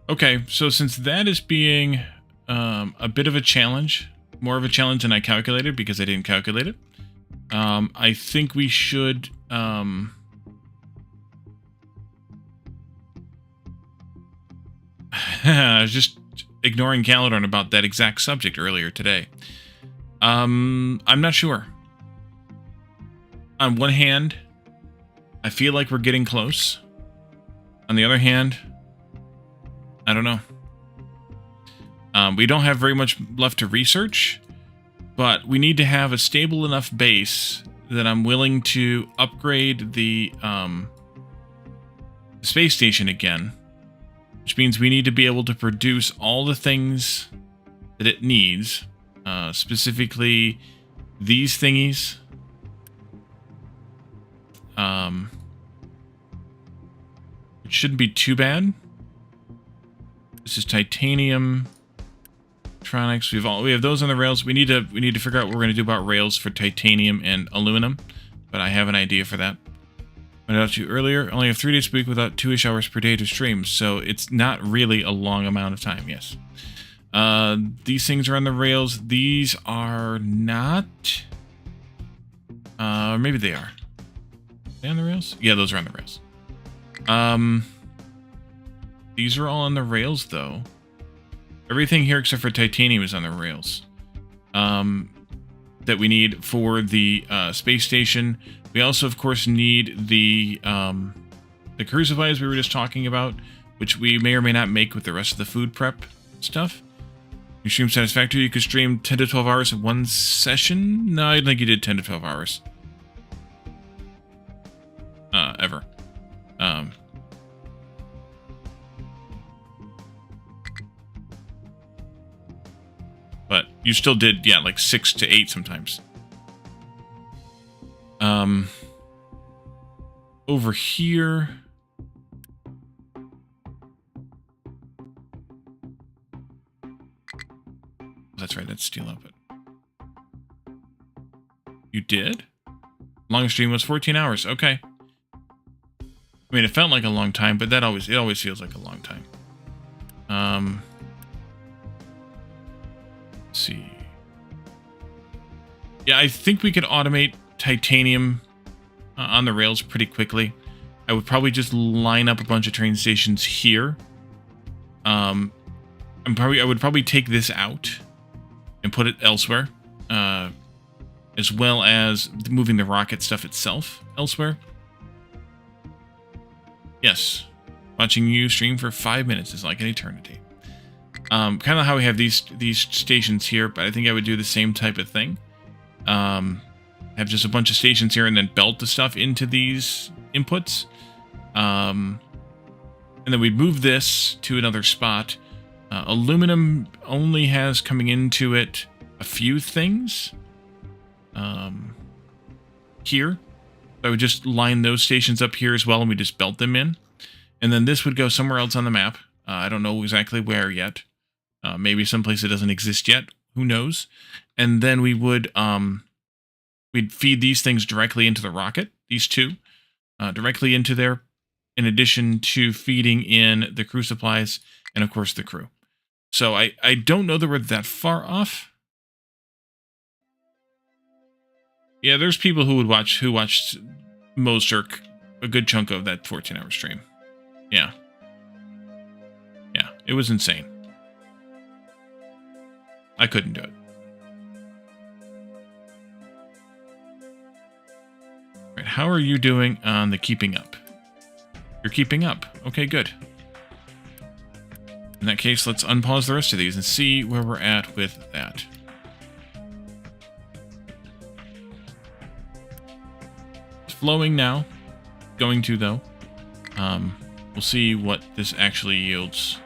Okay, so since that is being a bit of a challenge, more of a challenge than I calculated because I didn't calculate it, I think we should... I was just ignoring Caledorn about that exact subject earlier today. I'm not sure. on one hand, I feel like we're getting close. On the other hand, I don't know. We don't have very much left to research, but we need to have a stable enough base that I'm willing to upgrade the space station again, which means we need to be able to produce all the things that it needs, specifically these thingies. It shouldn't be too bad. This is titanium electronics. We have those on the rails. We need to figure out what we're going to do about rails for titanium and aluminum, but I have an idea for that. I pointed out to you earlier, only have 3 days a week without 2-ish hours per day to stream, so it's not really a long amount of time. Yes. These things are on the rails. These are not. Or maybe they are. Are they on the rails? Yeah, those are on the rails. These are all on the rails, though. Everything here except for titanium is on the rails. That we need for the space station. We also, of course, need the crew supplies we were just talking about, which we may or may not make with the rest of the food prep stuff. Your stream satisfactory? You could stream 10 to 12 hours in one session? No, I don't think you did 10 to 12 hours. Ever. But you still did, yeah, like 6 to 8 sometimes. Over here. That's right, that's steel output. You did? Longest stream was 14 hours. Okay. I mean, it felt like a long time, but it always feels like a long time. Let's see. Yeah, I think we could automate titanium on the rails pretty quickly. I would probably just line up a bunch of train stations here. I would probably take this out and put it elsewhere, as well as moving the rocket stuff itself elsewhere. Yes, watching you stream for 5 minutes is like an eternity. Kind of how we have these stations here, but I think I would do the same type of thing. Have just a bunch of stations here and then belt the stuff into these inputs. And then we move this to another spot. Aluminum only has coming into it a few things. Here. I would just line those stations up here as well, and we just belt them in. And then this would go somewhere else on the map. I don't know exactly where yet. Maybe someplace that doesn't exist yet. Who knows? And then we would we'd feed these things directly into the rocket. These two directly into there, in addition to feeding in the crew supplies and of course the crew. So I don't know that we're that far off. Yeah, there's people who watched most or a good chunk of that 14-hour stream. Yeah. Yeah, it was insane. I couldn't do it. Right, how are you doing on the keeping up? You're keeping up. Okay, good. In that case, let's unpause the rest of these and see where we're at with that. It's flowing now. Going to, though. We'll see what this actually yields.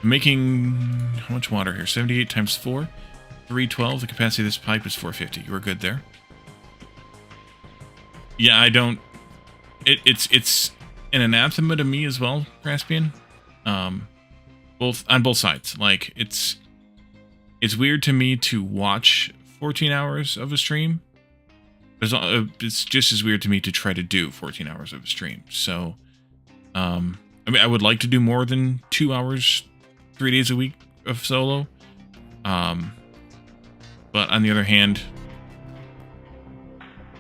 Making how much water here? 78 times 4, 312. The capacity of this pipe is 450. You were good there. Yeah, I don't. It's an anathema to me as well, Raspian. On both sides. Like it's weird to me to watch 14 hours of a stream. It's just as weird to me to try to do 14 hours of a stream. So, I mean, I would like to do more than 2 hours. 3 days a week of solo. But on the other hand,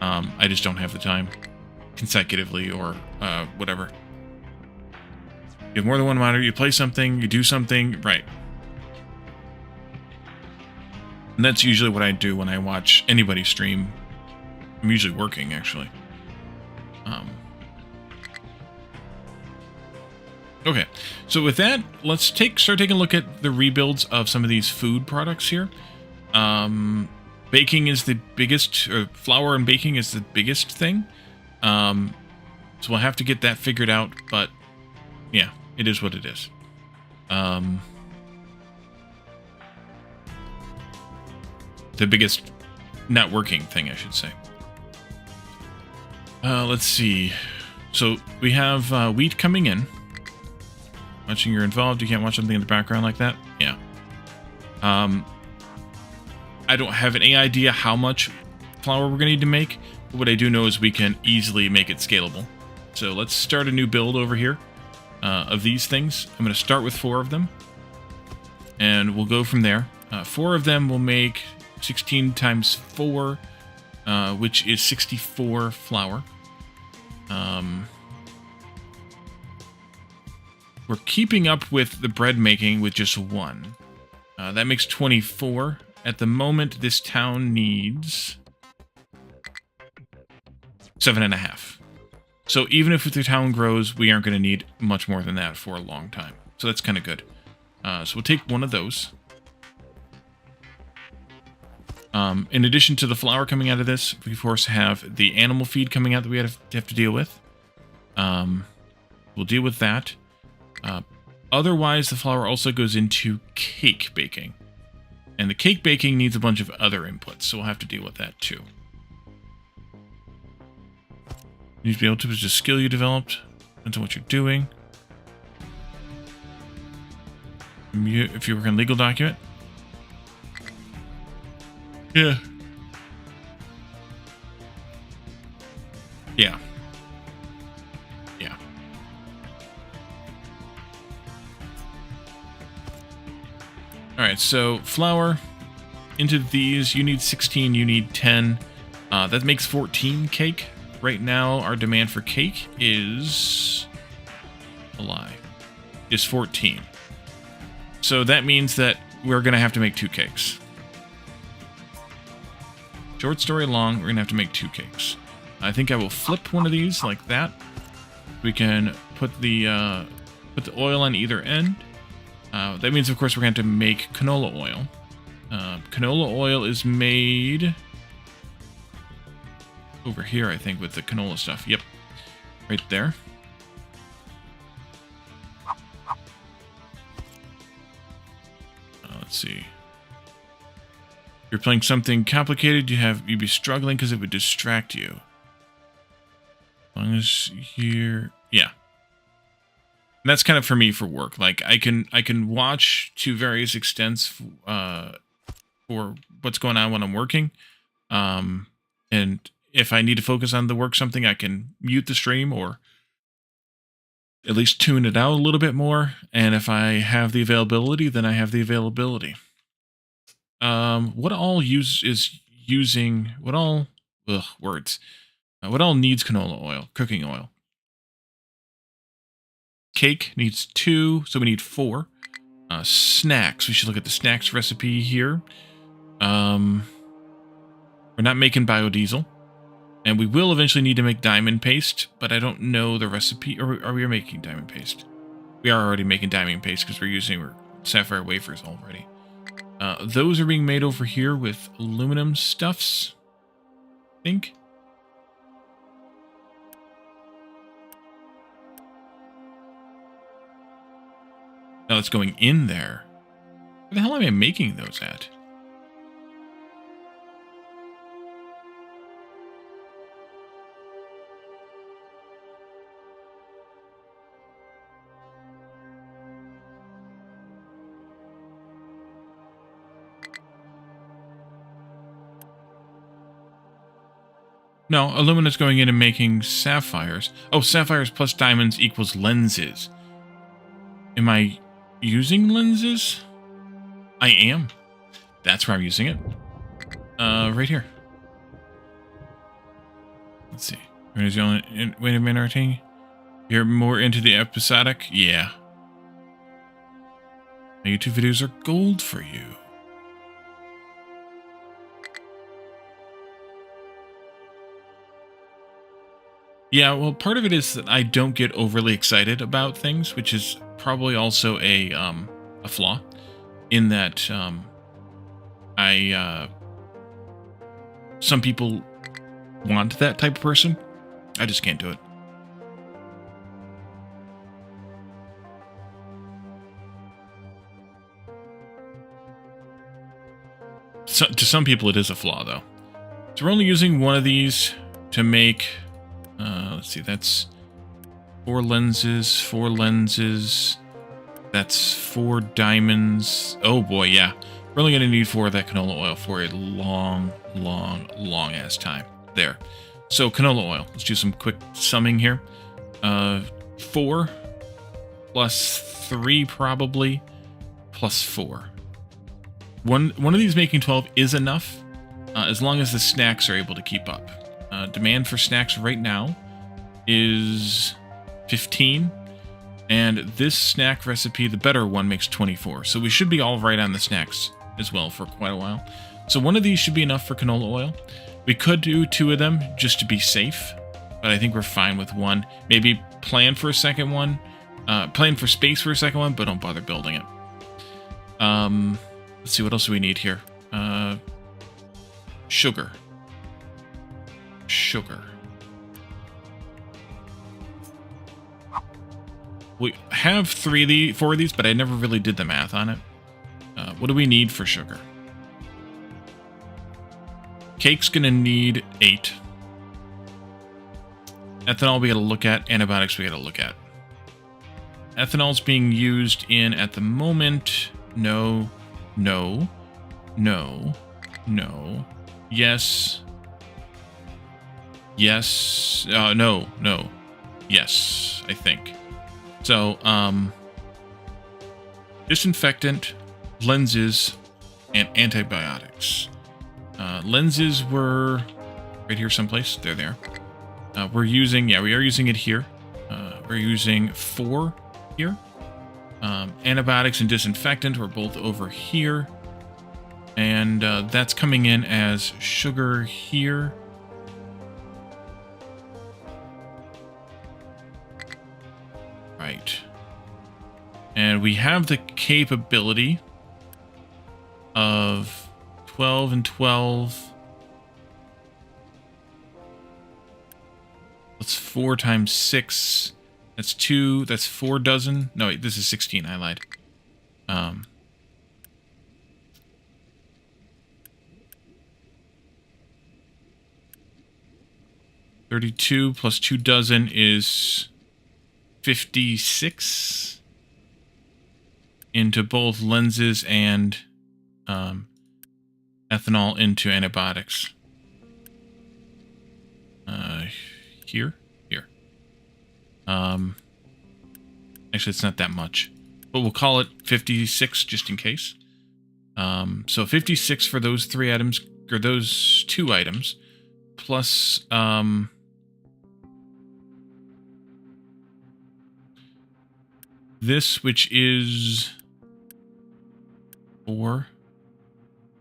I just don't have the time consecutively or whatever. You have more than one monitor, you play something, you do something, right. And that's usually what I do when I watch anybody stream. I'm usually working, actually. Okay, so with that, let's start taking a look at the rebuilds of some of these food products here. Baking is the biggest, or flour and baking is the biggest thing. So we'll have to get that figured out, but yeah, it is what it is. The biggest not working thing, I should say. Let's see. So we have wheat coming in. Watching you're involved, you can't watch something in the background like that? Yeah. I don't have any idea how much flour we're going to need to make, but what I do know is we can easily make it scalable. So let's start a new build over here of these things. I'm going to start with 4 of them, and we'll go from there. 4 of them will make 16 times 4, which is 64 flour. We're keeping up with the bread making with just 1. That makes 24. At the moment, this town needs 7.5. So even if the town grows, we aren't going to need much more than that for a long time. So that's kind of good. So we'll take 1 of those. In addition to the flour coming out of this, we of course have the animal feed coming out that we have to deal with. We'll deal with that. Otherwise, the flour also goes into cake baking. And the cake baking needs a bunch of other inputs, so we'll have to deal with that too. You need to be able to use a skill you developed. Depends on what you're doing. If you work on legal document. Yeah. Yeah. Yeah. Alright, so flour into these. You need 16, you need 10. That makes 14 cake. Right now, our demand for cake is a lie. Is 14. So that means that we're going to have to make 2 cakes. Short story long, we're going to have to make 2 cakes. I think I will flip one of these like that. We can put the oil on either end. That means, of course, we're going to have to make canola oil. Canola oil is made over here, I think, with the canola stuff. Yep, right there. Let's see. If you're playing something complicated, you'd be struggling because it would distract you. As long as you're, yeah. And that's kind of for me for work. Like I can watch to various extents for what's going on when I'm working. And if I need to focus on the work something, I can mute the stream or at least tune it out a little bit more. And if I have the availability, then I have the availability. What all what all needs canola oil, cooking oil? Cake needs 2, so we need 4. Snacks, we should look at the snacks recipe here. We're not making biodiesel. And we will eventually need to make diamond paste, but I don't know the recipe. Or are we making diamond paste? We are already making diamond paste because we're using sapphire wafers already. Those are being made over here with aluminum stuffs, I think. No, it's going in there. Where the hell am I making those at? No, alumina's going in and making sapphires. Oh, sapphires plus diamonds equals lenses. Am I using lenses? I am. That's where I'm using it. Right here. Let's see. Where's the only way to entertain? You're more into the episodic? Yeah, My YouTube videos are gold for you. Yeah, well, part of it is that I don't get overly excited about things, which is probably also a flaw in that some people want that type of person. I just can't do it. So, to some people, it is a flaw, though. So we're only using one of these to make... let's see, that's 4 lenses, 4 lenses. That's 4 diamonds. Oh boy, yeah. We're only going to need 4 of that canola oil for a long ass time. There. So canola oil. Let's do some quick summing here. 4 plus 3 probably plus 4. One of these making 12 is enough, as long as the snacks are able to keep up. Demand for snacks right now is 15, and this snack recipe, the better one, makes 24. So we should be all right on the snacks as well for quite a while. So one of these should be enough for canola oil. We could do 2 of them just to be safe, but I think we're fine with 1. Maybe plan for a second one, plan for space for a second one, but don't bother building it. Let's see, what else do we need here? Sugar. Sugar. We have 4 of these, but I never really did the math on it. What do we need for sugar? Cake's gonna need 8. Ethanol we gotta look at. Antibiotics we gotta look at. Ethanol's being used in, at the moment, no, no, no, no, yes, yes, no, no, yes, I think. So, disinfectant, lenses, and antibiotics. Lenses were right here someplace. They're there. We're using, yeah, we are using it here. We're using 4 here. Antibiotics and disinfectant were both over here. And that's coming in as sugar here. Right. And we have the capability of 12 and 12. That's 4 times 6. That's 2. That's 4 dozen. No, wait, this is 16. I lied. 32 plus 2 dozen is 56 into both lenses and ethanol into antibiotics. Here. Actually, it's not that much, but we'll call it 56 just in case. So 56 for those 3 items, or those 2 items, plus this, which is 4.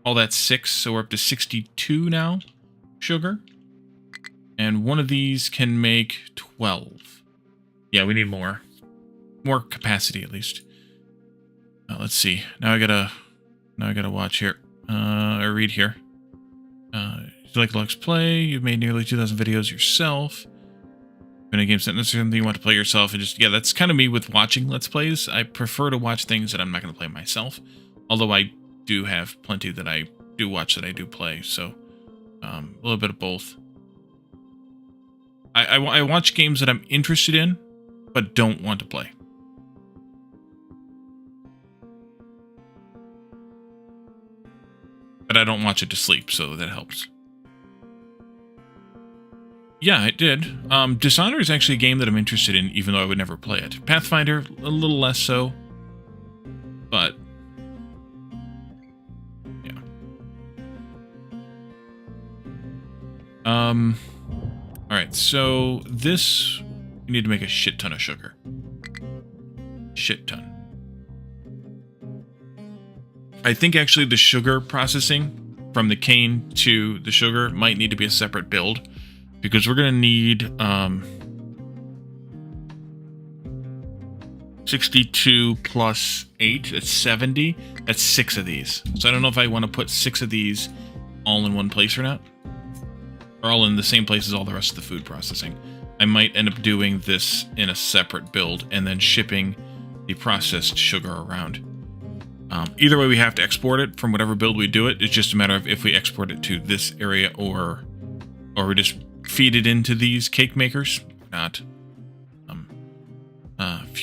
All that's 6, so we're up to 62 now. Sugar. And one of these can make 12. Yeah, we need more. More capacity, at least. Let's see. Now I gotta watch here. Or read here. If you like Let's Play, you've made nearly 2,000 videos yourself. In a game set, that's something you want to play yourself, and just, yeah, that's kind of me with watching Let's Plays. I prefer to watch things that I'm not going to play myself. Although I do have plenty that I do watch that I do play, so a little bit of both. I watch games that I'm interested in, but don't want to play. But I don't watch it to sleep, so that helps. Yeah, it did. Dishonor is actually a game that I'm interested in, even though I would never play it. Pathfinder, a little less so. But, yeah. Alright, so this, we need to make a shit ton of sugar. Shit ton. I think actually the sugar processing from the cane to the sugar might need to be a separate build, because we're going to need 62 plus 8, that's 70. That's 6 of these. So I don't know if I want to put 6 of these all in one place or not. Or all in the same place as all the rest of the food processing. I might end up doing this in a separate build and then shipping the processed sugar around. Either way, we have to export it from whatever build we do it. It's just a matter of if we export it to this area or we just feed it into these cake makers. Not.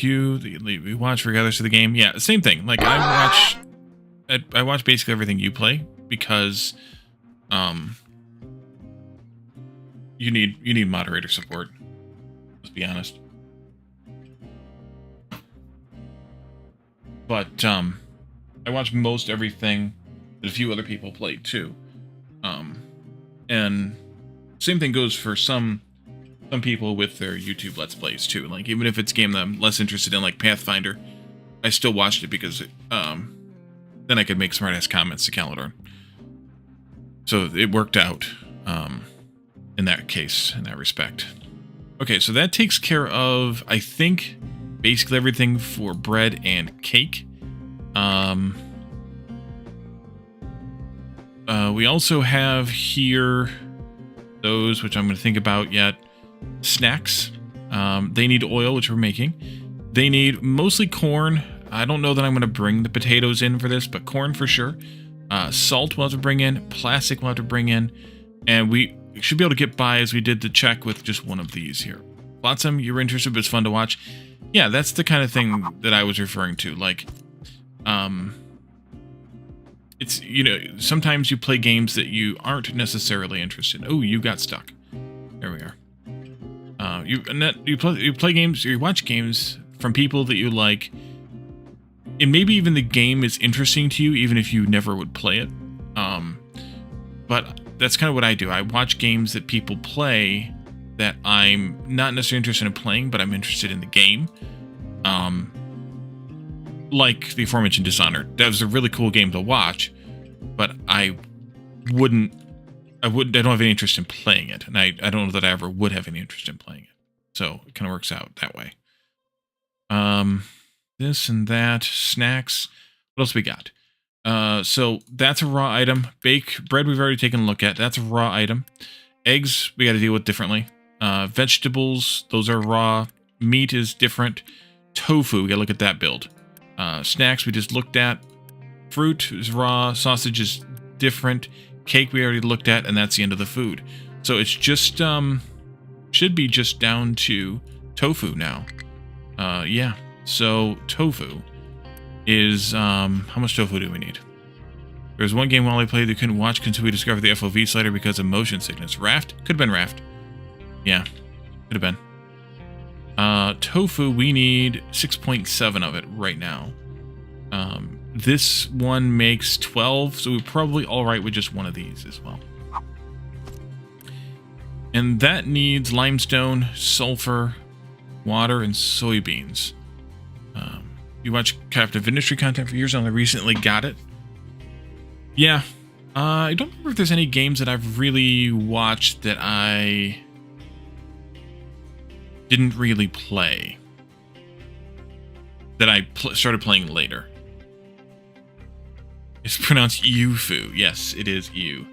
We watch regardless of the game. Yeah, same thing. Like I watch basically everything you play because you need moderator support. Let's be honest. But I watch most everything that a few other people play too. And same thing goes for some people with their YouTube Let's Plays too. Like even if it's a game that I'm less interested in, like Pathfinder, I still watched it because then I could make smart-ass comments to Calidor. So it worked out in that case, in that respect. Okay, so that takes care of, I think, basically everything for bread and cake. We also have here those, which I'm going to think about yet, snacks. They need oil, which we're making. They need mostly corn. I don't know that I'm going to bring the potatoes in for this, but corn for sure. Salt we'll have to bring in. Plastic we'll have to bring in. And we should be able to get by as we did the check with just one of these here. Flotsam, you were interested, but it's fun to watch. Yeah, that's the kind of thing that I was referring to. Like, it's, you know, sometimes you play games that you aren't necessarily interested in. Oh, you got stuck. There we are. You play games, or you watch games from people that you like, and maybe even the game is interesting to you, even if you never would play it. But that's kind of what I do. I watch games that people play that I'm not necessarily interested in playing, but I'm interested in the game. Like the aforementioned Dishonored. That was a really cool game to watch, but I don't have any interest in playing it, and I don't know that I ever would have any interest in playing it. So it kind of works out that way. This and that, snacks. What else we got? So that's a raw item. Bread we've already taken a look at. That's a raw item. Eggs we got to deal with differently. Vegetables, those are raw. Meat is different. Tofu, we got to look at that build. Snacks we just looked at. Fruit is raw. Sausage is different. Cake we already looked at, and that's the end of the food. So it's just should be just down to tofu now. Yeah. So tofu is how much tofu do we need? There was one game while I played that couldn't watch until we discovered the FOV slider because of motion sickness. Raft? Could have been Raft. Yeah, could have been. Tofu, we need 6.7 of it right now. This one makes 12, so we're probably all right with just one of these as well. And that needs limestone, sulfur, water, and soybeans. You watch Captive Industry content for years, and I recently got it. Yeah. I don't remember if there's any games that I've really watched that I didn't really play. That I started playing later. It's pronounced Yufu. Yes, it is Yu.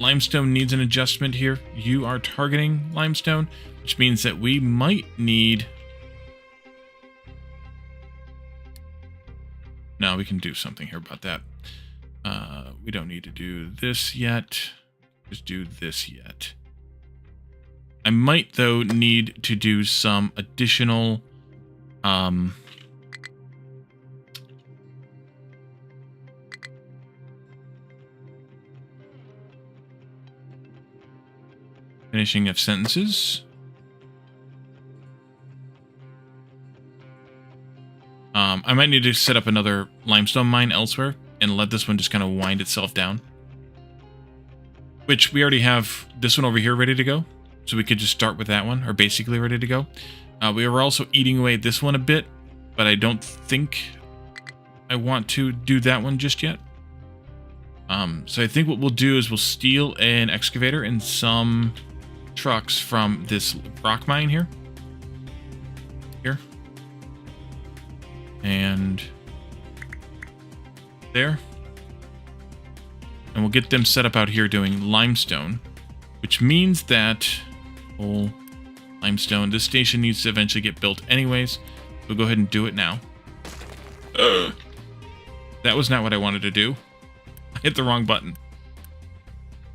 Limestone needs an adjustment here. You are targeting limestone, which means that we might need... No, we can do something here about that. We don't need to do this yet. Just do this yet. I might, though, need to do some additional... finishing of sentences. I might need to set up another limestone mine elsewhere and let this one just kind of wind itself down. Which we already have this one over here ready to go. So we could just start with that one, or basically ready to go. We were also eating away at this one a bit, but I don't think I want to do that one just yet. So I think what we'll do is we'll steal an excavator and some trucks from this rock mine here. And there. And we'll get them set up out here doing limestone, which means that limestone, this station needs to eventually get built anyways. We'll go ahead and do it now. That was not what I wanted to do. I hit the wrong button.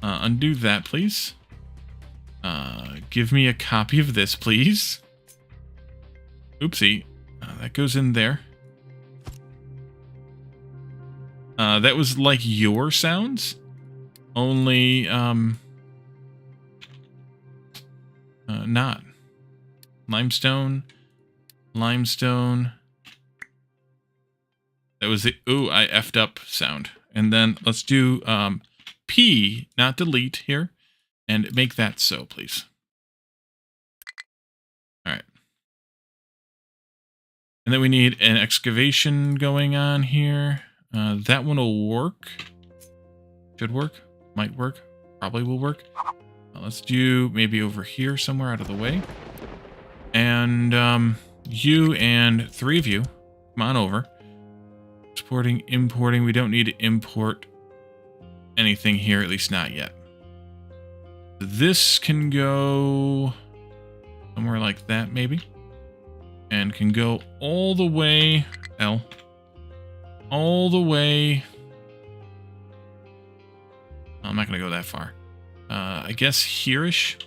Undo that, please. Give me a copy of this, please. Oopsie. That goes in there. That was like your sounds, only not. Limestone. That was the ooh, I effed up sound. And then let's do P, not delete here, and make that so, please. All right. And then we need an excavation going on here. That one will work. Should work. Might work. Probably will work. Let's do maybe over here somewhere out of the way. And you and 3 of you, come on over. Exporting, importing. We don't need to import anything here, at least not yet. This can go somewhere like that, maybe. And can go all the way, L. All the way. I'm not going to go that far. I guess here-ish.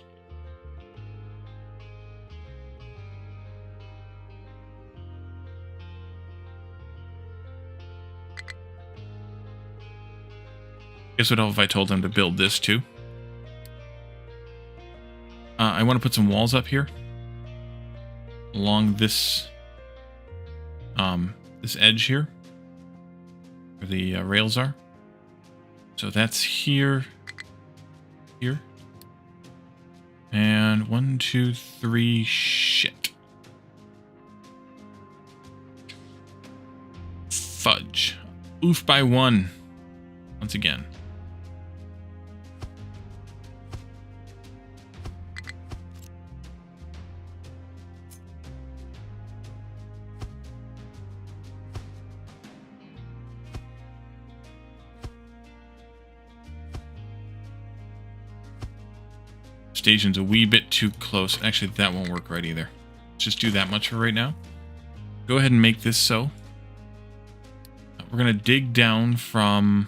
Guess what if I told them to build this too? I want to put some walls up here. Along this this edge here. Where the rails are. So that's here. Here. And 1, 2, 3, shit. Fudge. Oof by 1. Once again. Station's a wee bit too close. Actually, that won't work right either. Let's just do that much for right now. Go ahead and make this so. We're going to dig down from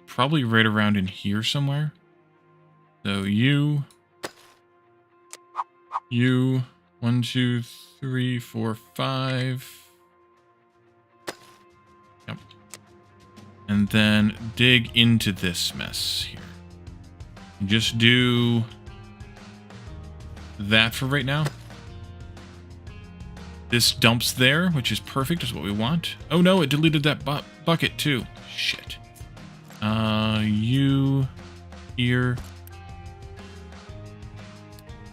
probably right around in here somewhere. So you, 1, 2, 3, 4, 5. Yep. And then dig into this mess here. Just do that for right now. This dumps there, which is perfect, is what we want. Oh no, it deleted that bucket too. Shit. You here.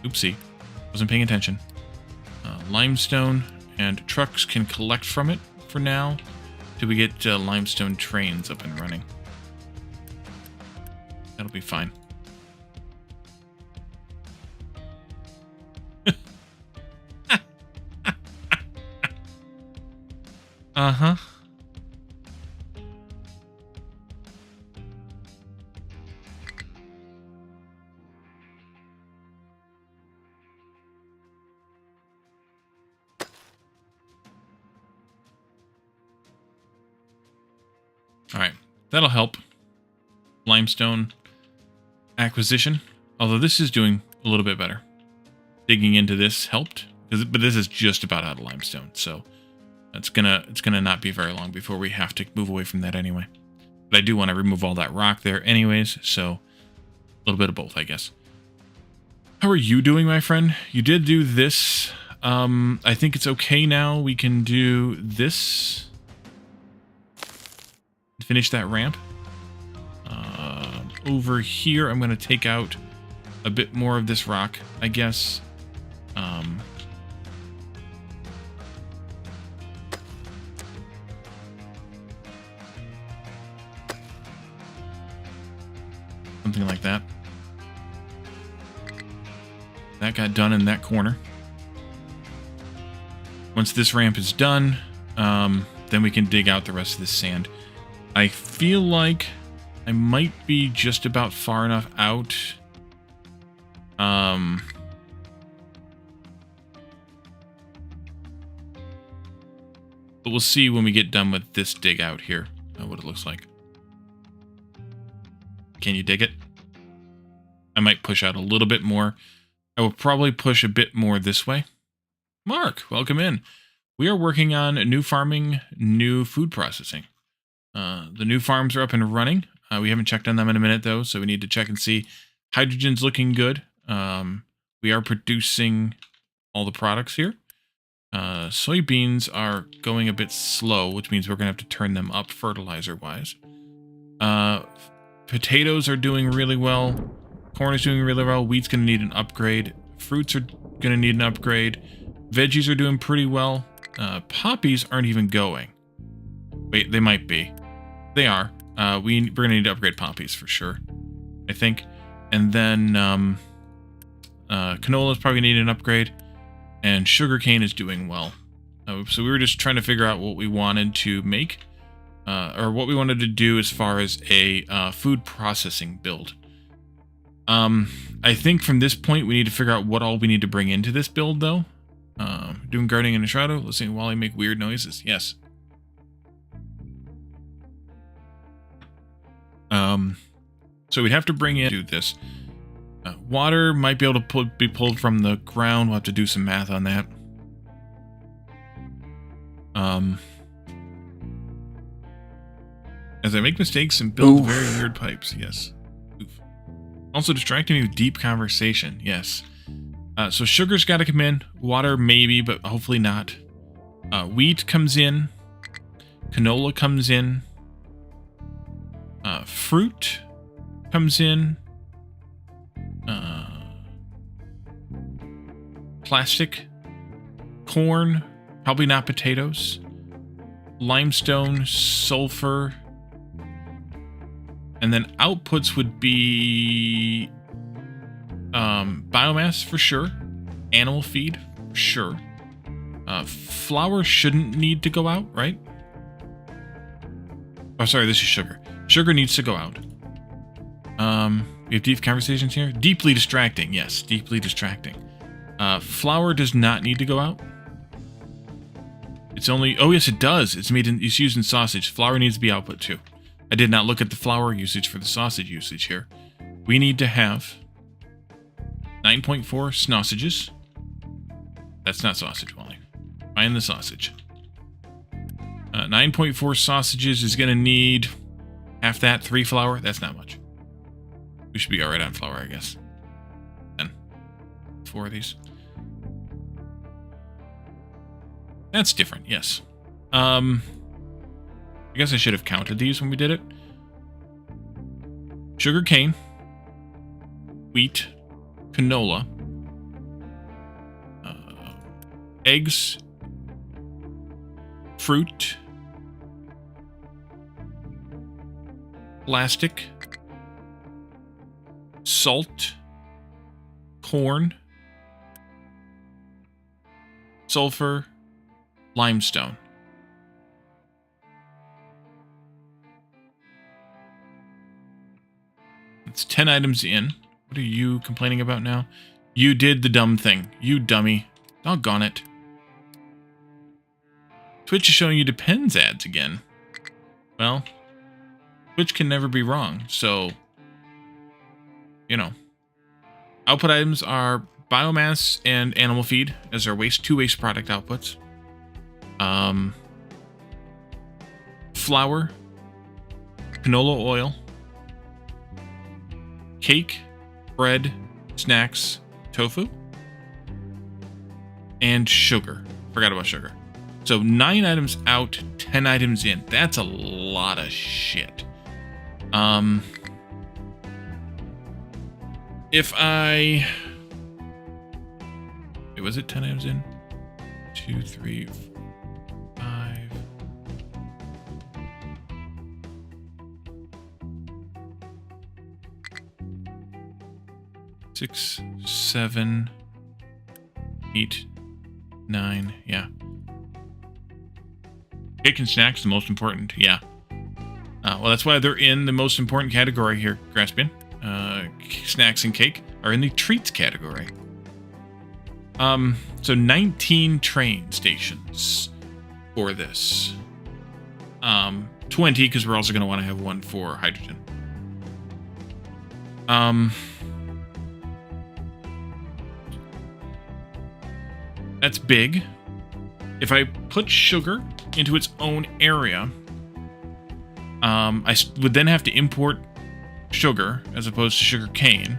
Oopsie. Wasn't paying attention. Limestone, and trucks can collect from it for now till we get limestone trains up and running. That'll be fine. Uh-huh. All right, that'll help. Limestone acquisition. Although this is doing a little bit better. Digging into this helped, but this is just about out of limestone, so it's gonna not be very long before we have to move away from that anyway. But I do want to remove all that rock there anyways, so a little bit of both, I guess. How are you doing, my friend? You did do this. I think it's okay now. We can do this. Finish that ramp. Over here, I'm going to take out a bit more of this rock, I guess. something like that. That got done in that corner. Once this ramp is done, then we can dig out the rest of this sand. I feel like I might be just about far enough out. But we'll see when we get done with this dig out here, what it looks like. Can you dig it? I might push out a little bit more. I will probably push a bit more this way. Mark, welcome in. We are working on new farming, new food processing. The new farms are up and running. We haven't checked on them in a minute, though, so we need to check and see. Hydrogen's looking good. We are producing all the products here. Soybeans are going a bit slow, which means we're going to have to turn them up fertilizer-wise. Potatoes are doing really well. Corn is doing really well. Wheat's going to need an upgrade. Fruits are going to need an upgrade. Veggies are doing pretty well. Poppies aren't even going. Wait, they might be. They are. We're going to need to upgrade poppies for sure, I think. And then canola is probably going to need an upgrade. And sugarcane is doing well. So we were just trying to figure out what we wanted to make. Or what we wanted to do as far as a food processing build. I think from this point we need to figure out what all we need to bring into this build, though. Doing gardening in the shadow, listening while I make weird noises. Yes. So we'd have to bring in do this. Water might be able to be pulled from the ground. We'll have to do some math on that. As I make mistakes and build very weird pipes. Yes. Oof. Also distracting me with deep conversation. Yes. So sugar's got to come in. Water maybe, but hopefully not. Wheat comes in. Canola comes in. Fruit comes in. Plastic. Corn. Probably not potatoes. Limestone. Sulfur. And then outputs would be biomass for sure. Animal feed for sure. Flour shouldn't need to go out, right? Oh, sorry, this is sugar. Sugar needs to go out. We have deep conversations here. Deeply distracting, yes, deeply distracting. Flour does not need to go out. It's only, oh yes, it does. It's used in sausage. Flour needs to be output too. I did not look at the flour usage for the sausage usage here. We need to have 9.4 sausages. That's not sausage, Wally. Find the sausage. 9.4 sausages is going to need half that, 3 flour. That's not much. We should be all right on flour, I guess. 10. 4 of these. That's different, yes. I guess I should have counted these when we did it. Sugar cane, wheat, canola, eggs, fruit, plastic, salt, corn, sulfur, limestone. It's 10 items in. What are you complaining about now? You did the dumb thing. You dummy. Doggone it. Twitch is showing you depends ads again. Well, Twitch can never be wrong, so, you know. Output items are biomass and animal feed as our two waste product outputs. Flour, canola oil, cake, bread, snacks, tofu, and sugar. Forgot about sugar. So 9 items out, 10 items in. That's a lot of shit. If I... Wait, was it 10 items in? 2, 3, 4, 5... 6, 7, 8, 9. Yeah. Cake and snacks, the most important. Yeah. Well, that's why they're in the most important category here, Graspian. Snacks and cake are in the treats category. So 19 train stations for this. 20, because we're also going to want to have one for hydrogen. That's big. If I put sugar into its own area, I would then have to import sugar as opposed to sugar cane,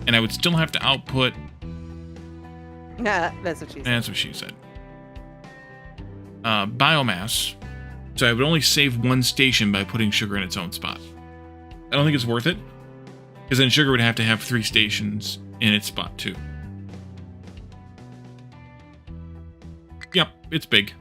and I would still have to output. Yeah, that's what she said. That's what she said. Biomass. So I would only save one station by putting sugar in its own spot. I don't think it's worth it, because then sugar would have to have 3 stations in its spot too. Yep, it's big.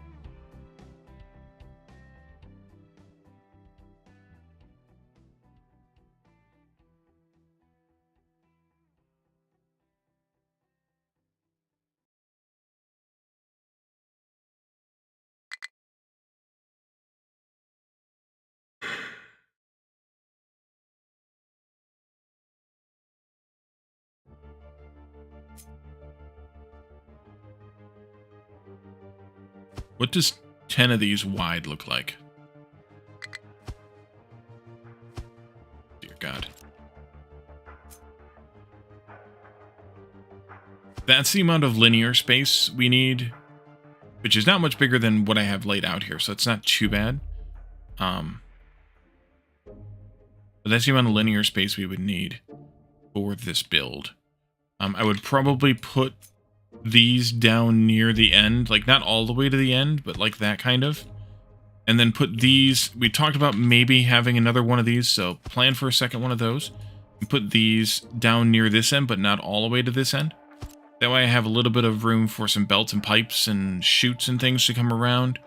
What does 10 of these wide look like? Dear God. That's the amount of linear space we need, which is not much bigger than what I have laid out here, so it's not too bad. But that's the amount of linear space we would need for this build. I would probably put these down near the end, like not all the way to the end, but like that kind of. And then put these, we talked about maybe having another one of these, so plan for a second one of those. And put these down near this end, but not all the way to this end. That way I have a little bit of room for some belts and pipes and chutes and things to come around.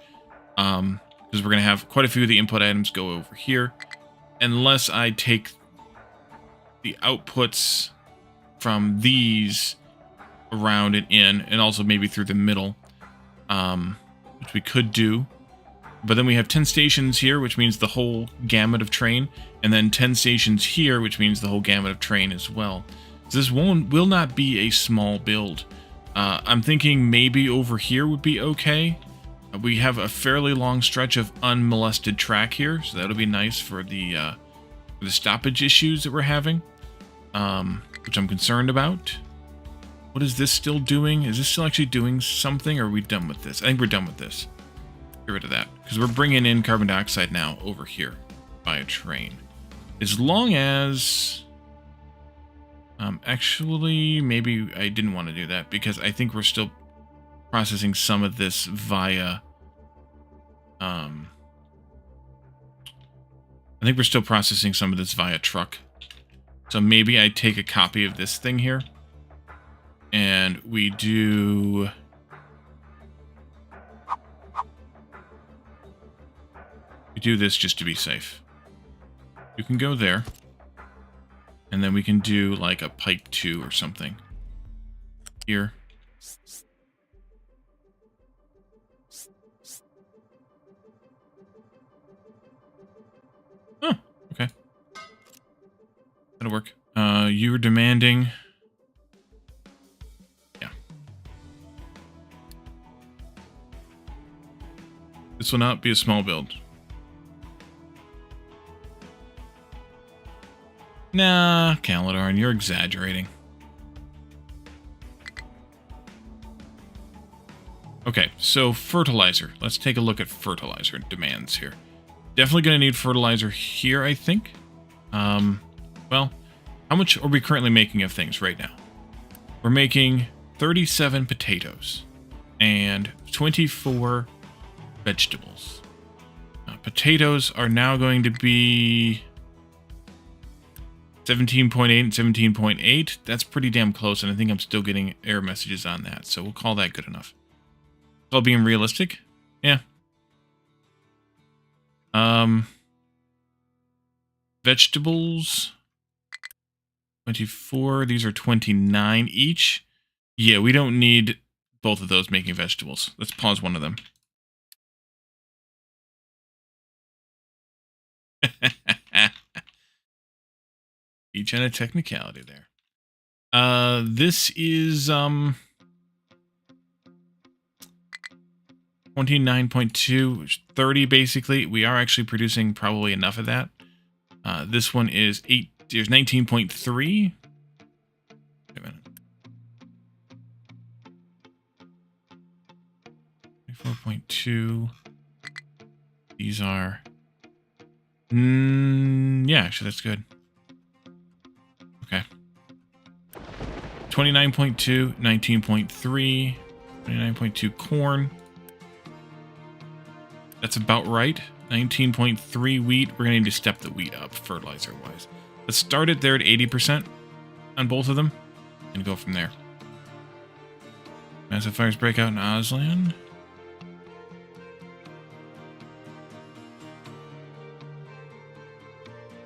Because we're going to have quite a few of the input items go over here. Unless I take the outputs from these around and in, and also maybe through the middle, which we could do. But then we have 10 stations here, which means the whole gamut of train, and then 10 stations here, which means the whole gamut of train as well. So this will not be a small build. I'm thinking maybe over here would be okay. We have a fairly long stretch of unmolested track here, so that'll be nice for the stoppage issues that we're having, which I'm concerned about. What is this still doing? Is this still actually doing something, or are we done with this? I think we're done with this. Get rid of that, because we're bringing in carbon dioxide now over here by a train. As long as... actually, maybe I didn't want to do that, because I think we're still processing some of this via... I think we're still processing some of this via truck. So maybe I take a copy of this thing here. And we do... we do this just to be safe. You can go there. And then we can do like a pipe 2 or something. Here. Oh, okay. That'll work. You were demanding... This will not be a small build. Nah, Caladorn, you're exaggerating. Okay, so fertilizer. Let's take a look at fertilizer demands here. Definitely going to need fertilizer here, I think. Well, how much are we currently making of things right now? We're making 37 potatoes and 24 vegetables. Potatoes are now going to be 17.8 and 17.8. That's pretty damn close, and I think I'm still getting error messages on that, so we'll call that good enough. All being realistic? Yeah. Vegetables. 24. These are 29 each. Yeah, we don't need both of those making vegetables. Let's pause one of them. Each and a technicality there. This is 29.2, 30 basically. We are actually producing probably enough of that. This one is 19.3. Wait a minute. 24.2. These are... yeah, actually that's good. Okay. 29.2, 19.3, 29.2 corn. That's about right. 19.3 wheat. We're going to need to step the wheat up fertilizer-wise. Let's start it there at 80% on both of them and go from there. Massive fires break out in Ozlan.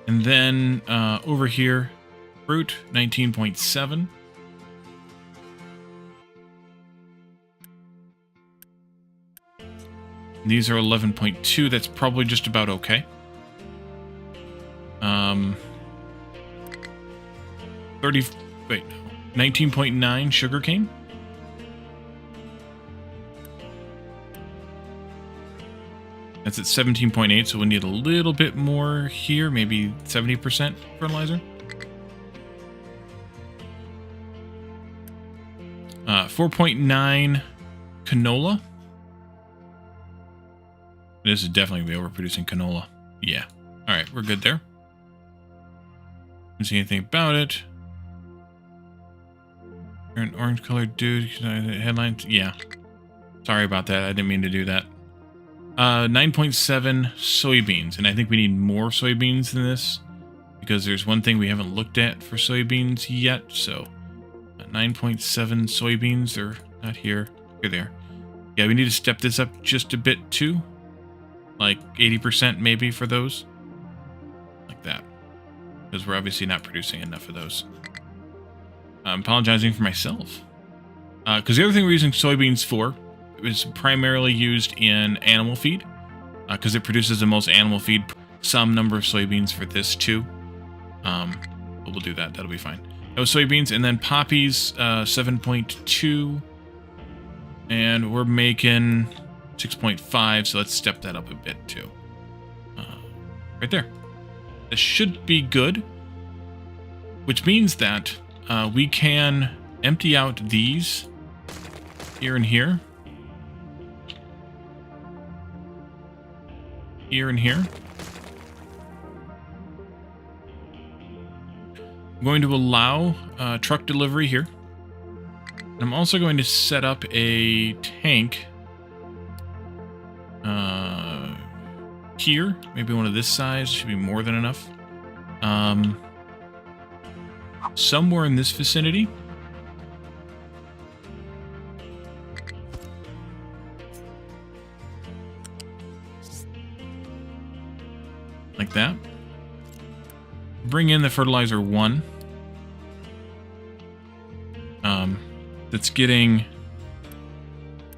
And then over here, fruit, 19.7. These are 11.2. That's probably just about okay. 19.9 sugarcane. That's at 17.8, so we need a little bit more here, maybe 70% fertilizer. 4.9 canola. This is definitely going to be overproducing canola. Yeah. All right, we're good there. Didn't see anything about it. You're an orange-colored dude. Headlines. Yeah. Sorry about that. I didn't mean to do that. 9.7 soybeans, and I think we need more soybeans than this because there's one thing we haven't looked at for soybeans yet. So 9.7 soybeans. They're not here. Here they are. Yeah, we need to step this up just a bit too. Like 80% maybe for those. Like that. Because we're obviously not producing enough of those. I'm apologizing for myself. Because the other thing we're using soybeans for is primarily used in animal feed. Because it produces the most animal feed. Some number of soybeans for this too. But we'll do that. That'll be fine. That was soybeans. And then poppies, 7.2. And we're making 6.5, so let's step that up a bit too. Right there. This should be good. Which means that we can empty out these here and here. Here and here. I'm going to allow truck delivery here. I'm also going to set up a tank here. Maybe one of this size. Should be more than enough. Somewhere in this vicinity. Like that. Bring in the fertilizer 1. That's getting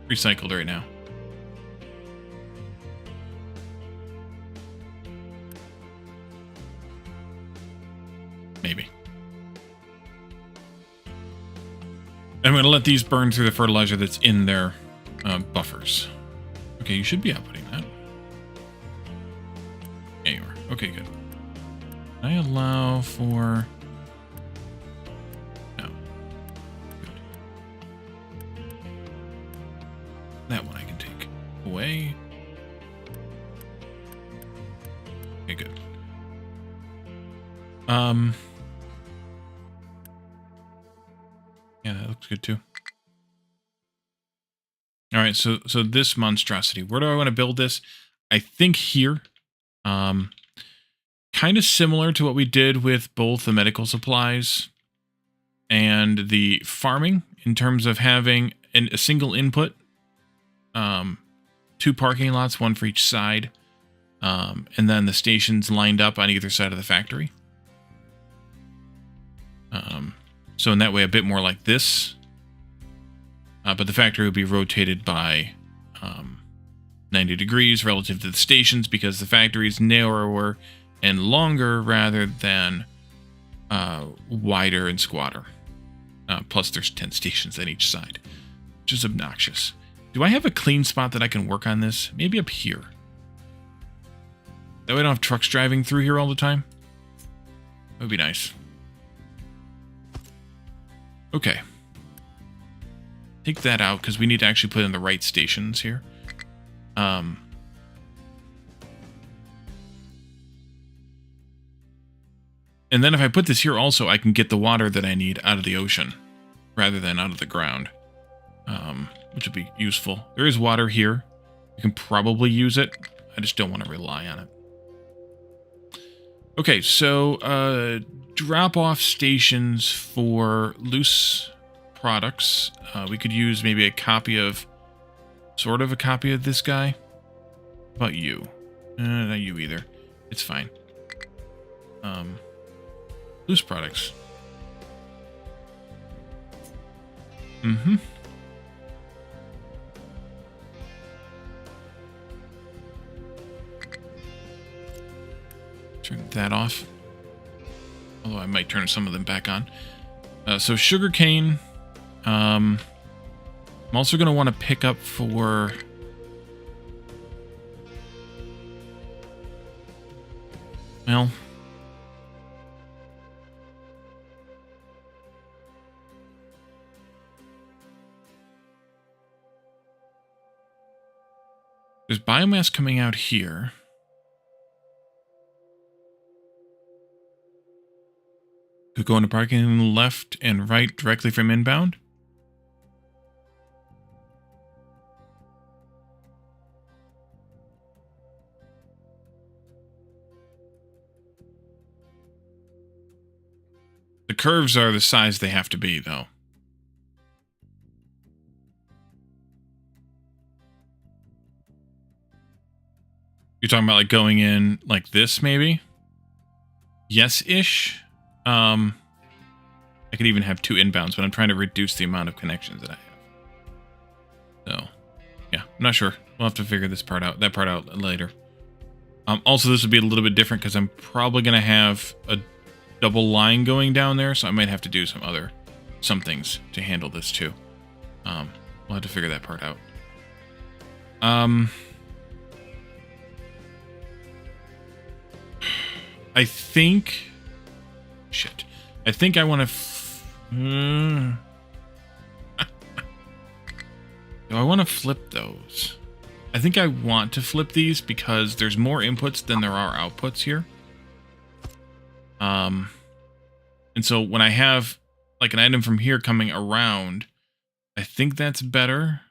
recycled right now. Maybe. I'm going to let these burn through the fertilizer that's in their buffers. Okay, you should be outputting that. Yeah, you are. Okay, good. Can I allow for... No. Good. That one I can take away. Okay, good. Yeah, that looks good too. All right, so this monstrosity. Where do I want to build this? I think here. Kind of similar to what we did with both the medical supplies and the farming in terms of having a single input. 2 parking lots, 1 for each side. And then the stations lined up on either side of the factory. So in that way, a bit more like this. But the factory would be rotated by 90 degrees relative to the stations because the factory is narrower and longer rather than wider and squatter. Plus there's 10 stations on each side, which is obnoxious. Do I have a clean spot that I can work on this? Maybe up here. That way I don't have trucks driving through here all the time. That would be nice. Okay. Take that out because we need to actually put in the right stations here. And then if I put this here also, I can get the water that I need out of the ocean rather than out of the ground, which would be useful. There is water here. You can probably use it. I just don't want to rely on it. Okay, so drop-off stations for loose products. We could use maybe a copy of, sort of a copy of this guy. How about you? Not you either. It's fine. Loose products. Mm-hmm. Turn that off. Although I might turn some of them back on. So sugarcane. I'm also going to want to pick up for... Well... There's biomass coming out here. Could go into parking left and right directly from inbound. The curves are the size they have to be, though. You're talking about like going in like this, maybe? Yes-ish. I could even have 2 inbounds, but I'm trying to reduce the amount of connections that I have. So, yeah, I'm not sure. We'll have to figure that part out later. Also, this would be a little bit different because I'm probably going to have a double line going down there, so I might have to do some things to handle this too. We'll have to figure that part out. I think... Shit. I think I want to... Do I want to flip those? I think I want to flip these because there's more inputs than there are outputs here. And so when I have like an item from here coming around, I think that's better.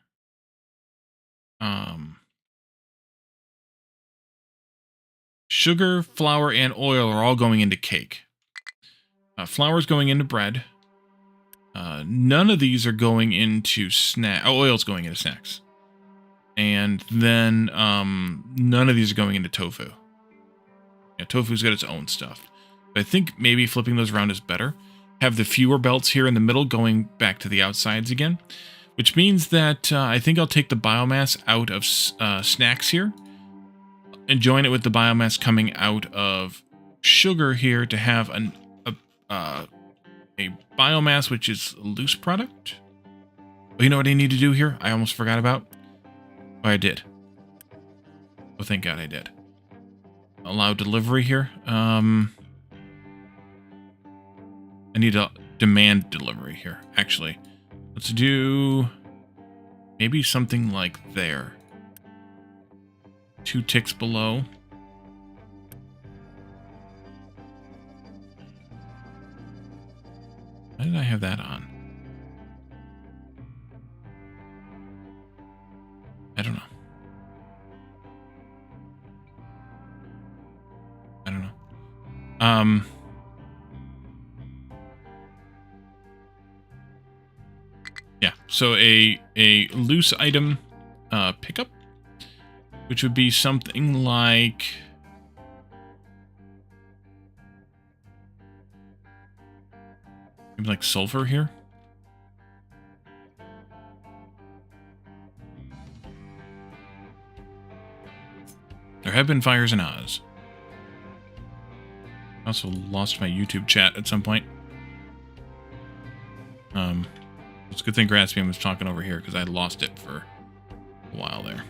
Sugar, flour, and oil are all going into cake. Flour's going into bread. None of these are going into snack. Oh, oil's going into snacks. And then none of these are going into tofu. Yeah, tofu's got its own stuff. But I think maybe flipping those around is better. Have the fewer belts here in the middle going back to the outsides again. Which means that I think I'll take the biomass out of snacks here. And join it with the biomass coming out of sugar here to have a biomass which is a loose product. Oh, you know what I need to do here? I almost forgot about. Oh, I did. Oh, thank God I did. Allow delivery here. I need a demand delivery here, actually. Let's do maybe something like there. 2 ticks below. Why did I have that on? I don't know. I don't know. Yeah, so a loose item pickup, which would be something like... Maybe like sulfur here? There have been fires in Oz. I also lost my YouTube chat at some point. It's a good thing Graspian was talking over here because I lost it for a while there.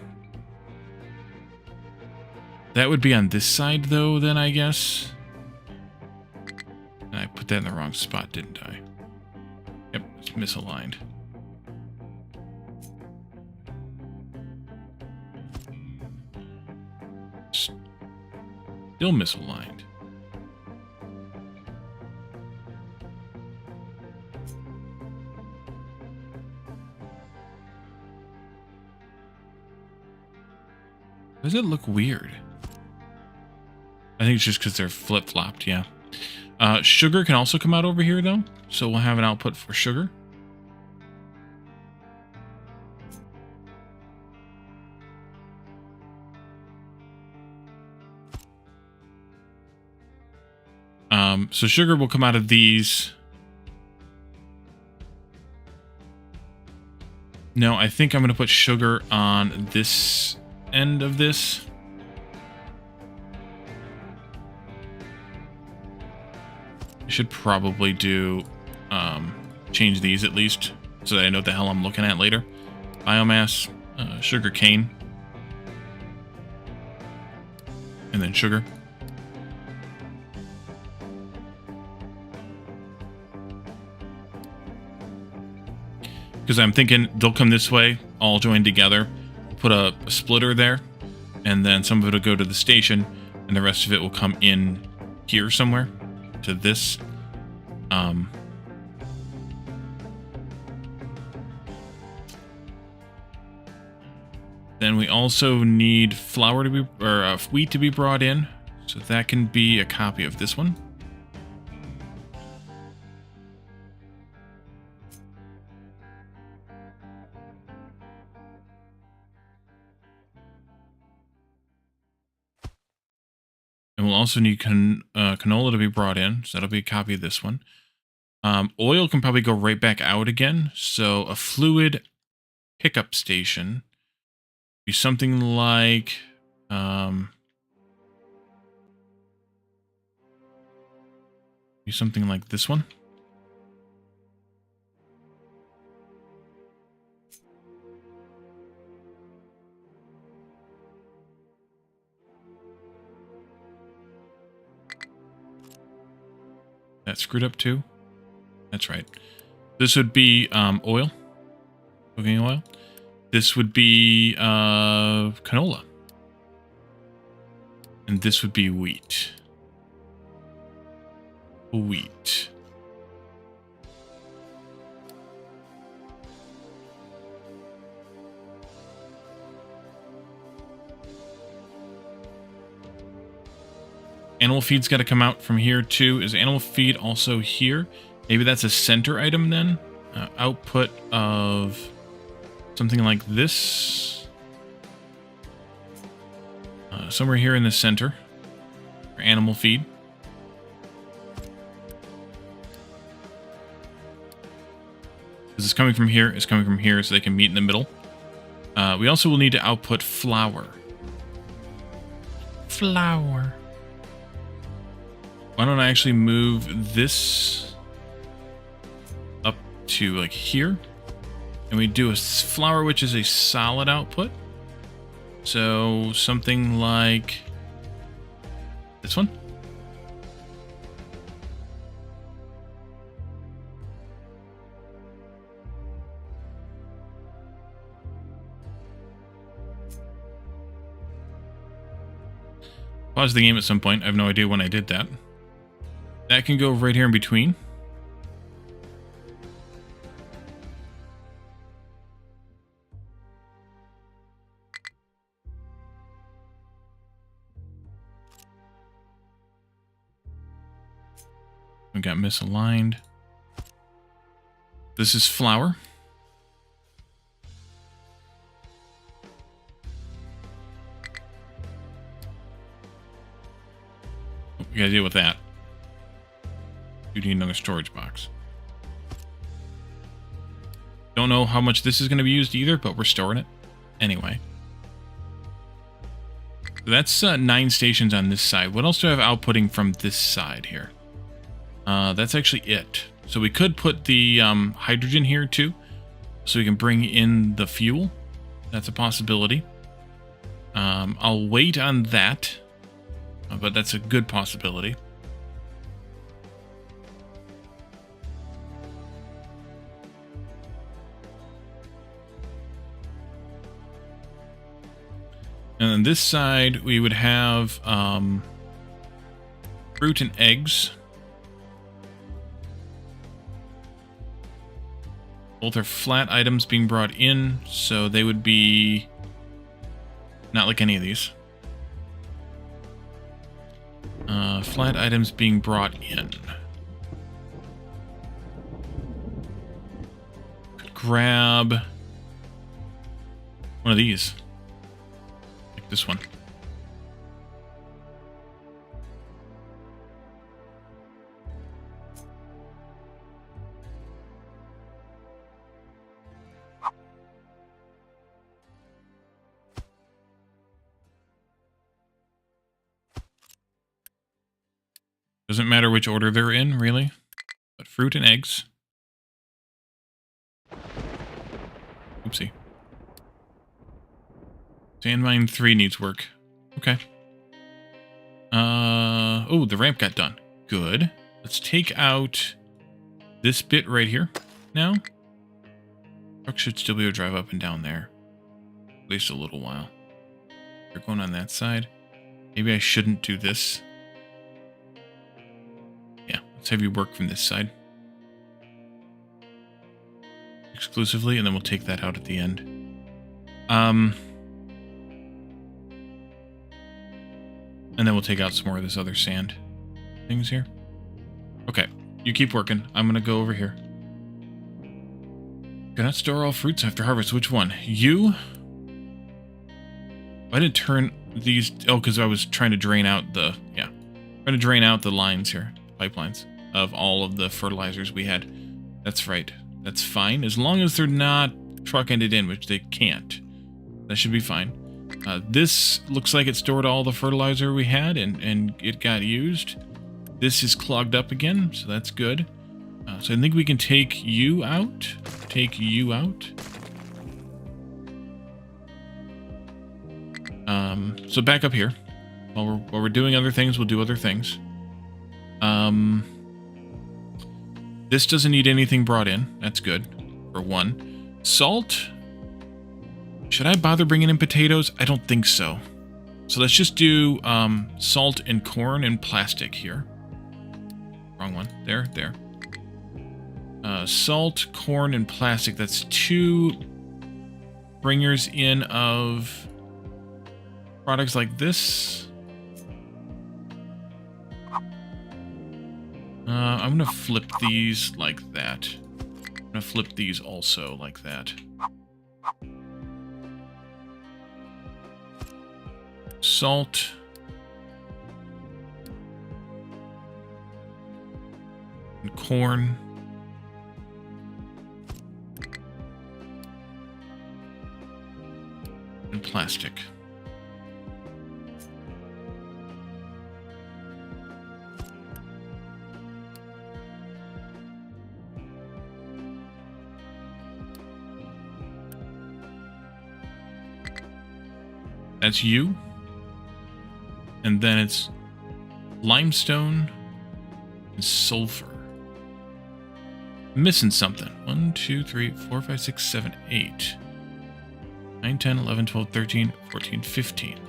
That would be on this side though, then I guess. And I put that in the wrong spot, didn't I? Yep, it's misaligned. Still misaligned. Does it look weird? I think it's just because they're flip-flopped, yeah. Sugar can also come out over here, though. So we'll have an output for sugar. So sugar will come out of these. No, I think I'm going to put sugar on this end of this. I should probably do change these at least so that I know what the hell I'm looking at later. Biomass, sugar cane, and then sugar. Because I'm thinking they'll come this way, all joined together, put a splitter there, and then some of it will go to the station, and the rest of it will come in here somewhere to this. Then we also need flour to be, or wheat to be brought in, so that can be a copy of this one. And we'll also need canola to be brought in, so that'll be a copy of this one. Oil can probably go right back out again, so a fluid pickup station be something like this one. That screwed up too. That's right. This would be oil, cooking oil. This would be canola. And this would be wheat. Wheat. Animal feed's got to come out from here too. Is animal feed also here? Maybe that's a center item then? Output of something like this. Somewhere here in the center for animal feed. This is coming from here, it's coming from here, so they can meet in the middle. We also will need to output flour. Flour. Why don't I actually move this up to like here? And we do a flour, which is a solid output. So something like this one. Pause the game at some point. I have no idea when I did that. That can go right here in between. We got misaligned. This is flour. We gotta deal with that. You need another storage box. Don't know how much this is going to be used either, but we're storing it anyway. So that's 9 stations on this side. What else do I have outputting from this side here? That's actually it. So we could put the hydrogen here too, so we can bring in the fuel. That's a possibility. I'll wait on that, but that's a good possibility. And on this side, we would have fruit and eggs. Both are flat items being brought in, so they would be not like any of these. Flat items being brought in. Could grab one of these. Like this one. Doesn't matter which order they're in, really. But fruit and eggs. Oopsie. Sand mine 3 needs work. Okay. Oh, the ramp got done. Good. Let's take out this bit right here now. Truck should still be able to drive up and down there. At least a little while. They're going on that side. Maybe I shouldn't do this. Yeah, let's have you work from this side. Exclusively, and then we'll take that out at the end. And then we'll take out some more of this other sand things here. Okay, you keep working. I'm gonna go over here. Cannot store all fruits after harvest. Which one? You? I didn't turn these... Oh, because I was trying to drain out the... Yeah. Trying to drain out the lines here. Pipelines. Of all of the fertilizers we had. That's right. That's fine. As long as they're not truck-ended in, which they can't. That should be fine. This looks like it stored all the fertilizer we had, and it got used. This is clogged up again, so that's good. So I think we can take you out. Take you out. So back up here. While we're doing other things, we'll do other things. This doesn't need anything brought in. That's good. For one. Salt. Should I bother bringing in potatoes? I don't think so. So let's just do salt and corn and plastic here. Wrong one. There. Salt, corn, and plastic. That's 2 bringers in of products like this. I'm going to flip these like that. I'm going to flip these also like that. Salt. And corn. And plastic. That's you. And then it's limestone and sulfur. I'm missing something. 1, 2, 3, 4, 5, 6, 7, 8. 9, 10, 11, 12, 13, 14, 15. Alright,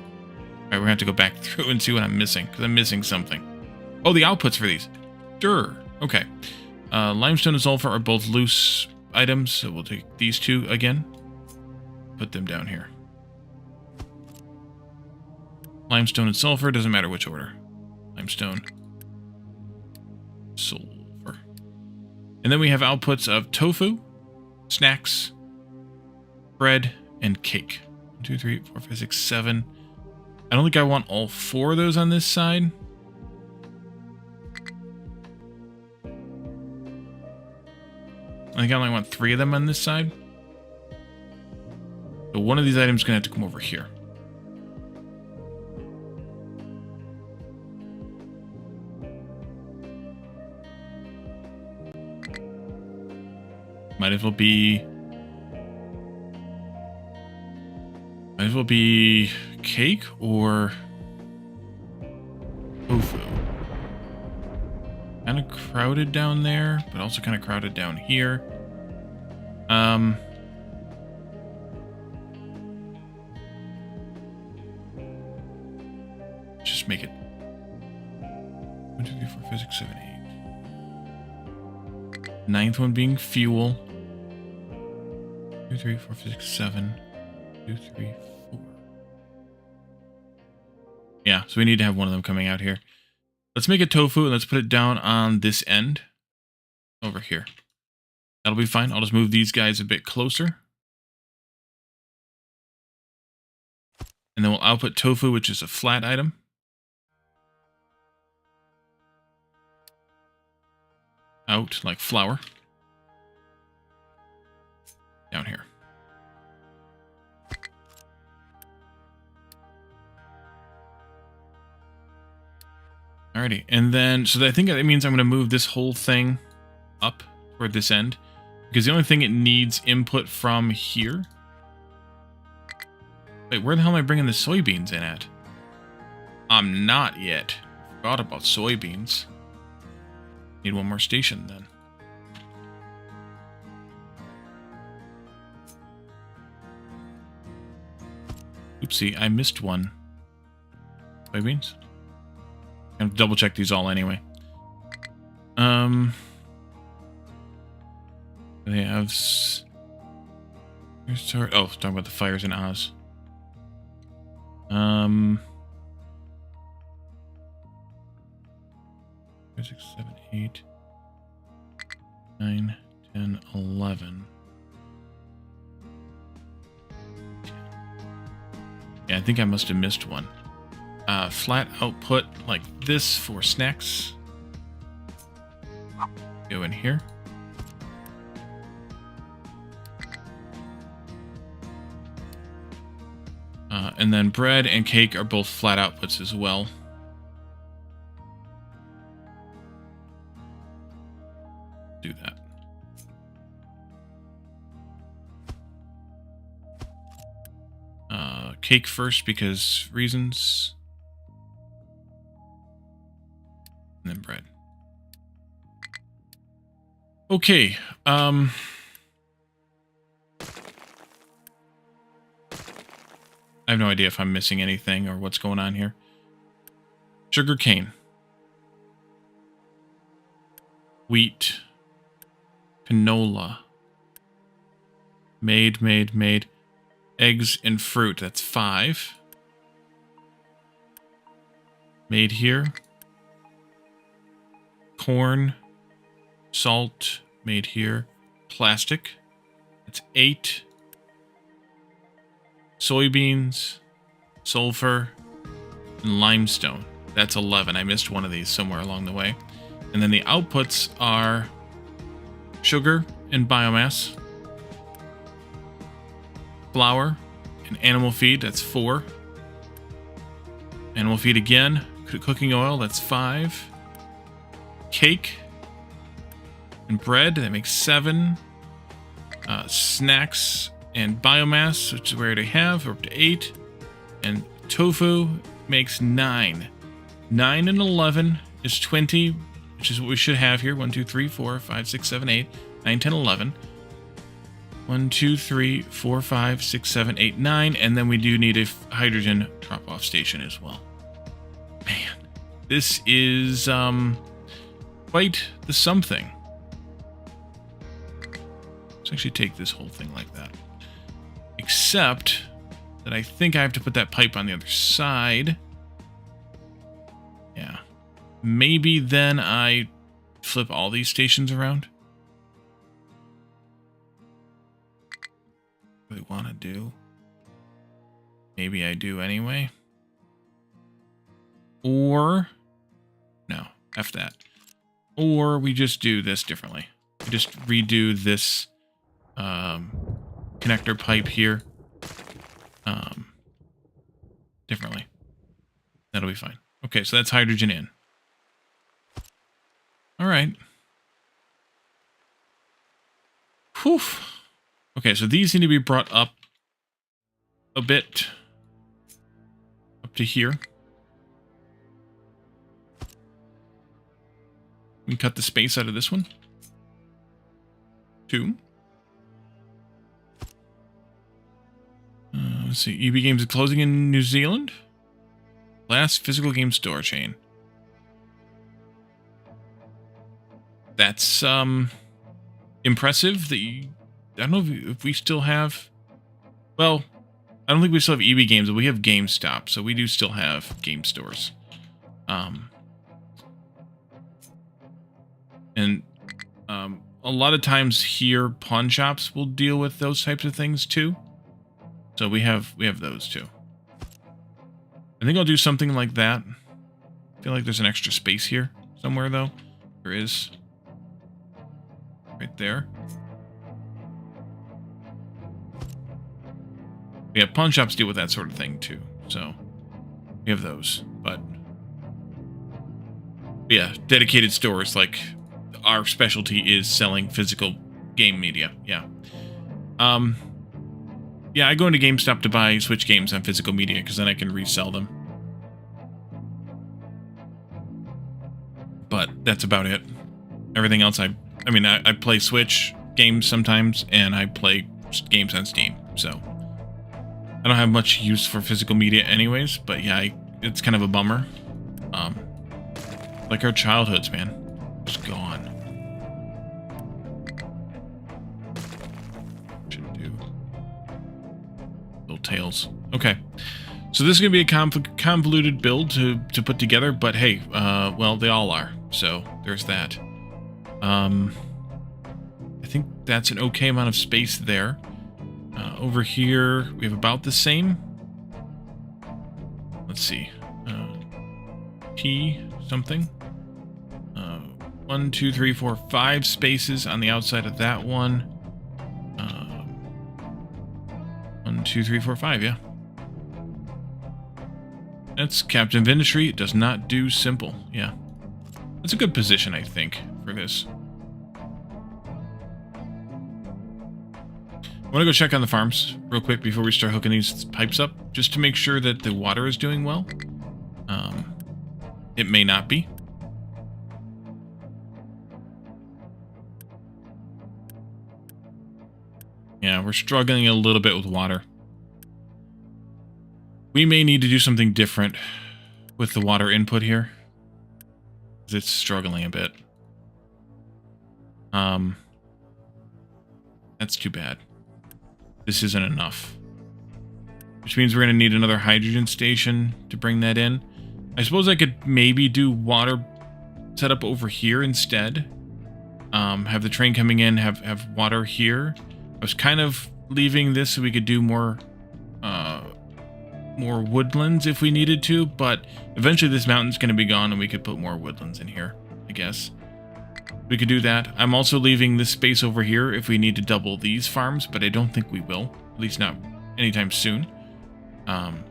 we're going to have to go back through and see what I'm missing, because I'm missing something. Oh, the outputs for these. Sure. Okay. Limestone and sulfur are both loose items, so we'll take these 2 again. Put them down here. Limestone and sulfur, doesn't matter which order. Limestone. Sulfur. And then we have outputs of tofu, snacks, bread, and cake. 1, 2, 3, 4, 5, 6, 7. I don't think I want all 4 of those on this side. I think I only want 3 of them on this side. So one of these items is going to have to come over here. Might as well be cake or tofu. Kind of crowded down there, but also kind of crowded down here. Just make it 1, 2, 3, 4, 5, 6, 7, 8. Ninth one being fuel. 2, 3, 4, 5, 6, 7. 2, 3, 4. Yeah, so we need to have one of them coming out here. Let's make a tofu and let's put it down on this end over here. That'll be fine. I'll just move these guys a bit closer. And then we'll output tofu, which is a flat item. Out like flour. Down here. Alrighty, and then, so I think that means I'm going to move this whole thing up toward this end, because the only thing it needs input from here. Wait, where the hell am I bringing the soybeans in at? I'm not yet. Forgot about soybeans. Need one more station then. Oopsie, I missed one. Soybeans? I'm gonna double check these all anyway. They have. Oh, talking about the fires in Oz. 5, 6, 7, 8, 9, 10, 11. Yeah, I think I must have missed one. Flat output like this for snacks. Go in here. And then bread and cake are both flat outputs as well. Do that. Cake first because reasons. And then bread. Okay. I have no idea if I'm missing anything or what's going on here. Sugar cane. Wheat. Canola. Made. Eggs and fruit. That's 5. Made here. Corn. Salt. Made here. Plastic. That's 8. Soybeans. Sulfur. And limestone. That's 11. I missed one of these somewhere along the way. And then the outputs are sugar and biomass. Flour and animal feed, that's 4. Animal feed again. Cooking oil, that's 5. Cake and bread, that makes 7. Snacks and biomass, which is where to have, up to 8. And tofu makes 9. 9 and 11 is 20, which is what we should have here. 1, 2, 3, 4, 5, 6, 7, 8, 9, 10, 11. 1, 2, 3, 4, 5, 6, 7, 8, 9, and then we do need a hydrogen drop-off station as well. Man, this is quite the something. Let's actually take this whole thing like that. Except that I think I have to put that pipe on the other side. Yeah. Maybe then I flip all these stations around. Really want to do. Maybe I do anyway. Or no, F that. Or we just do this differently. just redo this connector pipe here differently. That'll be fine. Okay, so that's hydrogen in. All right. Whew. Okay, so these need to be brought up a bit. Up to here. We can cut the space out of this one. 2. Let's see. EB Games is closing in New Zealand. Last physical game store chain. That's impressive. I don't know if we still have. Well, I don't think we still have EB Games, but we have GameStop, so we do still have game stores. And a lot of times here, pawn shops will deal with those types of things too. So we have those too. I think I'll do something like that. I feel like there's an extra space here somewhere though. There is. Right there. Yeah, pawn shops deal with that sort of thing too. So we have those. But yeah, dedicated stores, like our specialty is selling physical game media. Yeah. Yeah, I go into GameStop to buy Switch games on physical media because then I can resell them. But that's about it. Everything else, I play Switch games sometimes, and I play games on Steam. So I don't have much use for physical media anyways, but yeah, it's kind of a bummer. Like our childhoods, man. Just gone. Should do. Little tails. Okay. So this is going to be a convoluted build to put together, but hey, well, they all are. So there's that. I think that's an okay amount of space there. Over here, we have about the same. Let's see. T something. 1, 2, 3, 4, 5 spaces on the outside of that one. 1, 2, 3, 4, 5, yeah. That's Captain of Industry. It does not do simple. Yeah. That's a good position, I think, for this. I want to go check on the farms real quick before we start hooking these pipes up, just to make sure that the water is doing well. It may not be. Yeah, we're struggling a little bit with water. We may need to do something different with the water input here. It's struggling a bit. That's too bad. This isn't enough. Which means we're going to need another hydrogen station to bring that in. I suppose I could maybe do water setup over here instead. Have the train coming in, have water here. I was kind of leaving this so we could do more woodlands if we needed to, but eventually this mountain's going to be gone and we could put more woodlands in here, I guess. We could do that. I'm also leaving this space over here if we need to double these farms, but I don't think we will. At least not anytime soon.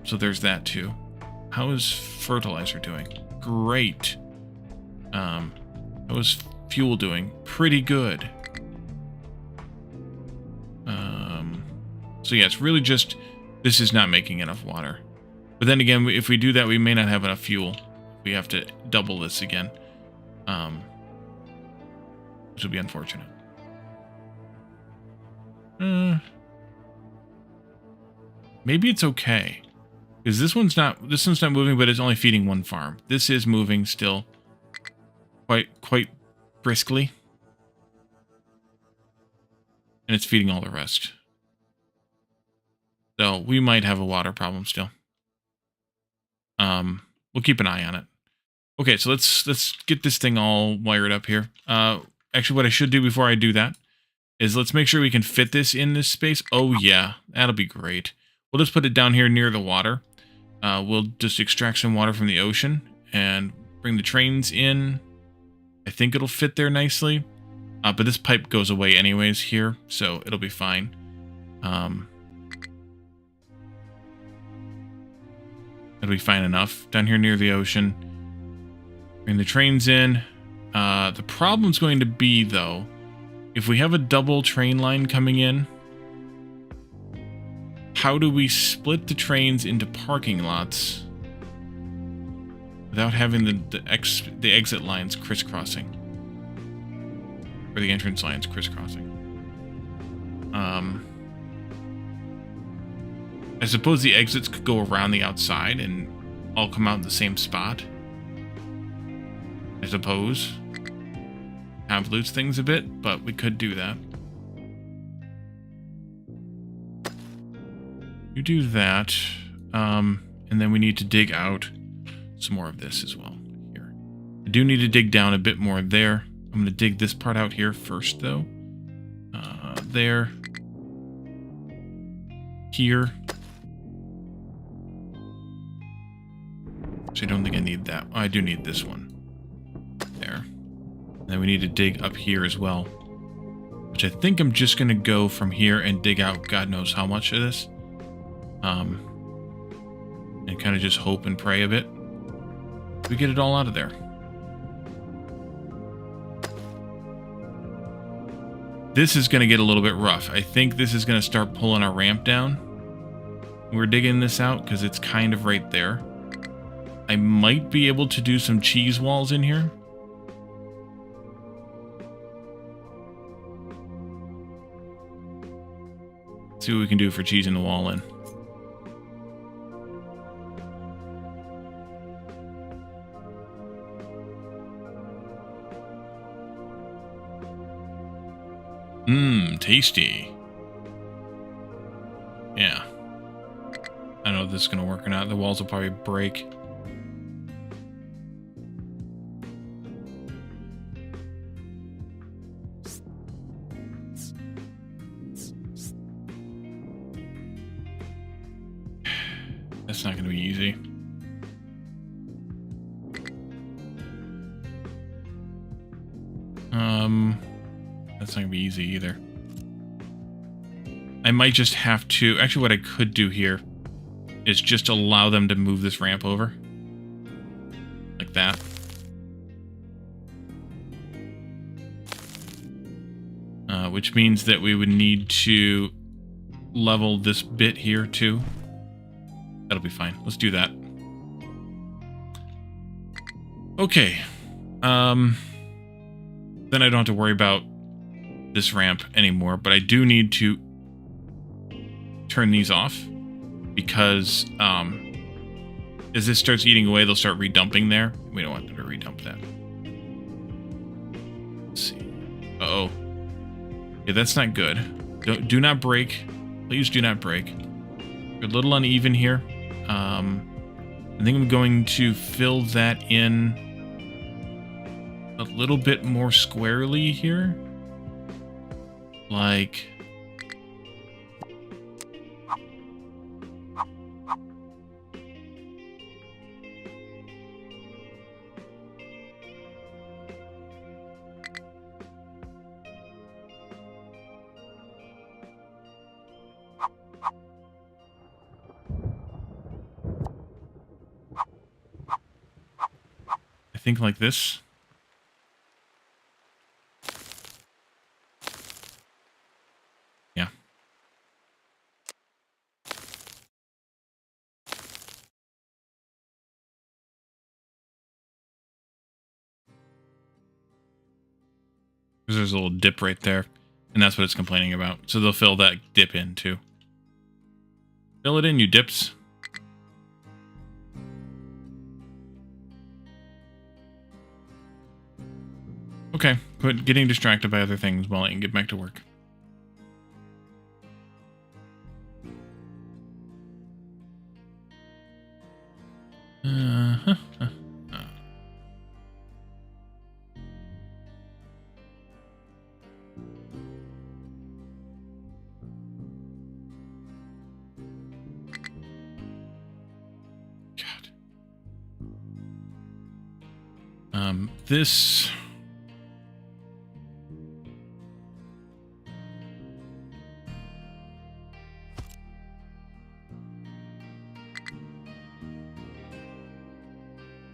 So there's that too. How is fertilizer doing? Great. How is fuel doing? Pretty good. So yeah, it's really just, this is not making enough water. But then again, if we do that, we may not have enough fuel. We have to double this again. Which would be unfortunate. Maybe it's okay. Because this one's not moving, but it's only feeding one farm. This is moving still quite briskly. And it's feeding all the rest. So we might have a water problem still. We'll keep an eye on it. Okay, so let's get this thing all wired up here. Actually, what I should do before I do that is let's make sure we can fit this in this space. Oh yeah, that'll be great. We'll just put it down here near the water. We'll just extract some water from the ocean and bring the trains in. I think it'll fit there nicely. But this pipe goes away anyways here, so it'll be fine. It'll be fine enough. Down here near the ocean. Bring the trains in. The problem's going to be, though, if we have a double train line coming in, how do we split the trains into parking lots without having the exit lines crisscrossing? Or the entrance lines crisscrossing? I suppose the exits could go around the outside and all come out in the same spot. I suppose. Convolutes things a bit, but we could do that. You do that, and then we need to dig out some more of this as well here. I do need to dig down a bit more there. I'm going to dig this part out here first, though. There. Here. Actually, I don't think I need that. Oh, I do need this one. There. And then we need to dig up here as well. Which I think I'm just going to go from here and dig out God knows how much of this. And kind of just hope and pray a bit. We get it all out of there. This is going to get a little bit rough. I think this is going to start pulling our ramp down. We're digging this out because it's kind of right there. I might be able to do some cheese walls in here. See what we can do for cheesing the wall in. Mmm, tasty. Yeah. I don't know if this is going to work or not. The walls will probably break. That's not going to be easy. That's not going to be easy either. I might just have to... Actually, what I could do here is just allow them to move this ramp over. Like that. Which means that we would need to level this bit here too. That'll be fine. Let's do that. Okay. Then I don't have to worry about this ramp anymore, but I do need to turn these off because as this starts eating away, they'll start redumping there. We don't want them to redump that. Let's see. Uh-oh. Yeah, that's not good. Do not break. Please do not break. You're a little uneven here. I think I'm going to fill that in a little bit more squarely here. Like... I think like this. Yeah. There's a little dip right there, and that's what it's complaining about. So they'll fill that dip in too. Fill it in, you dips. Okay, quit getting distracted by other things while I can get back to work. God. This...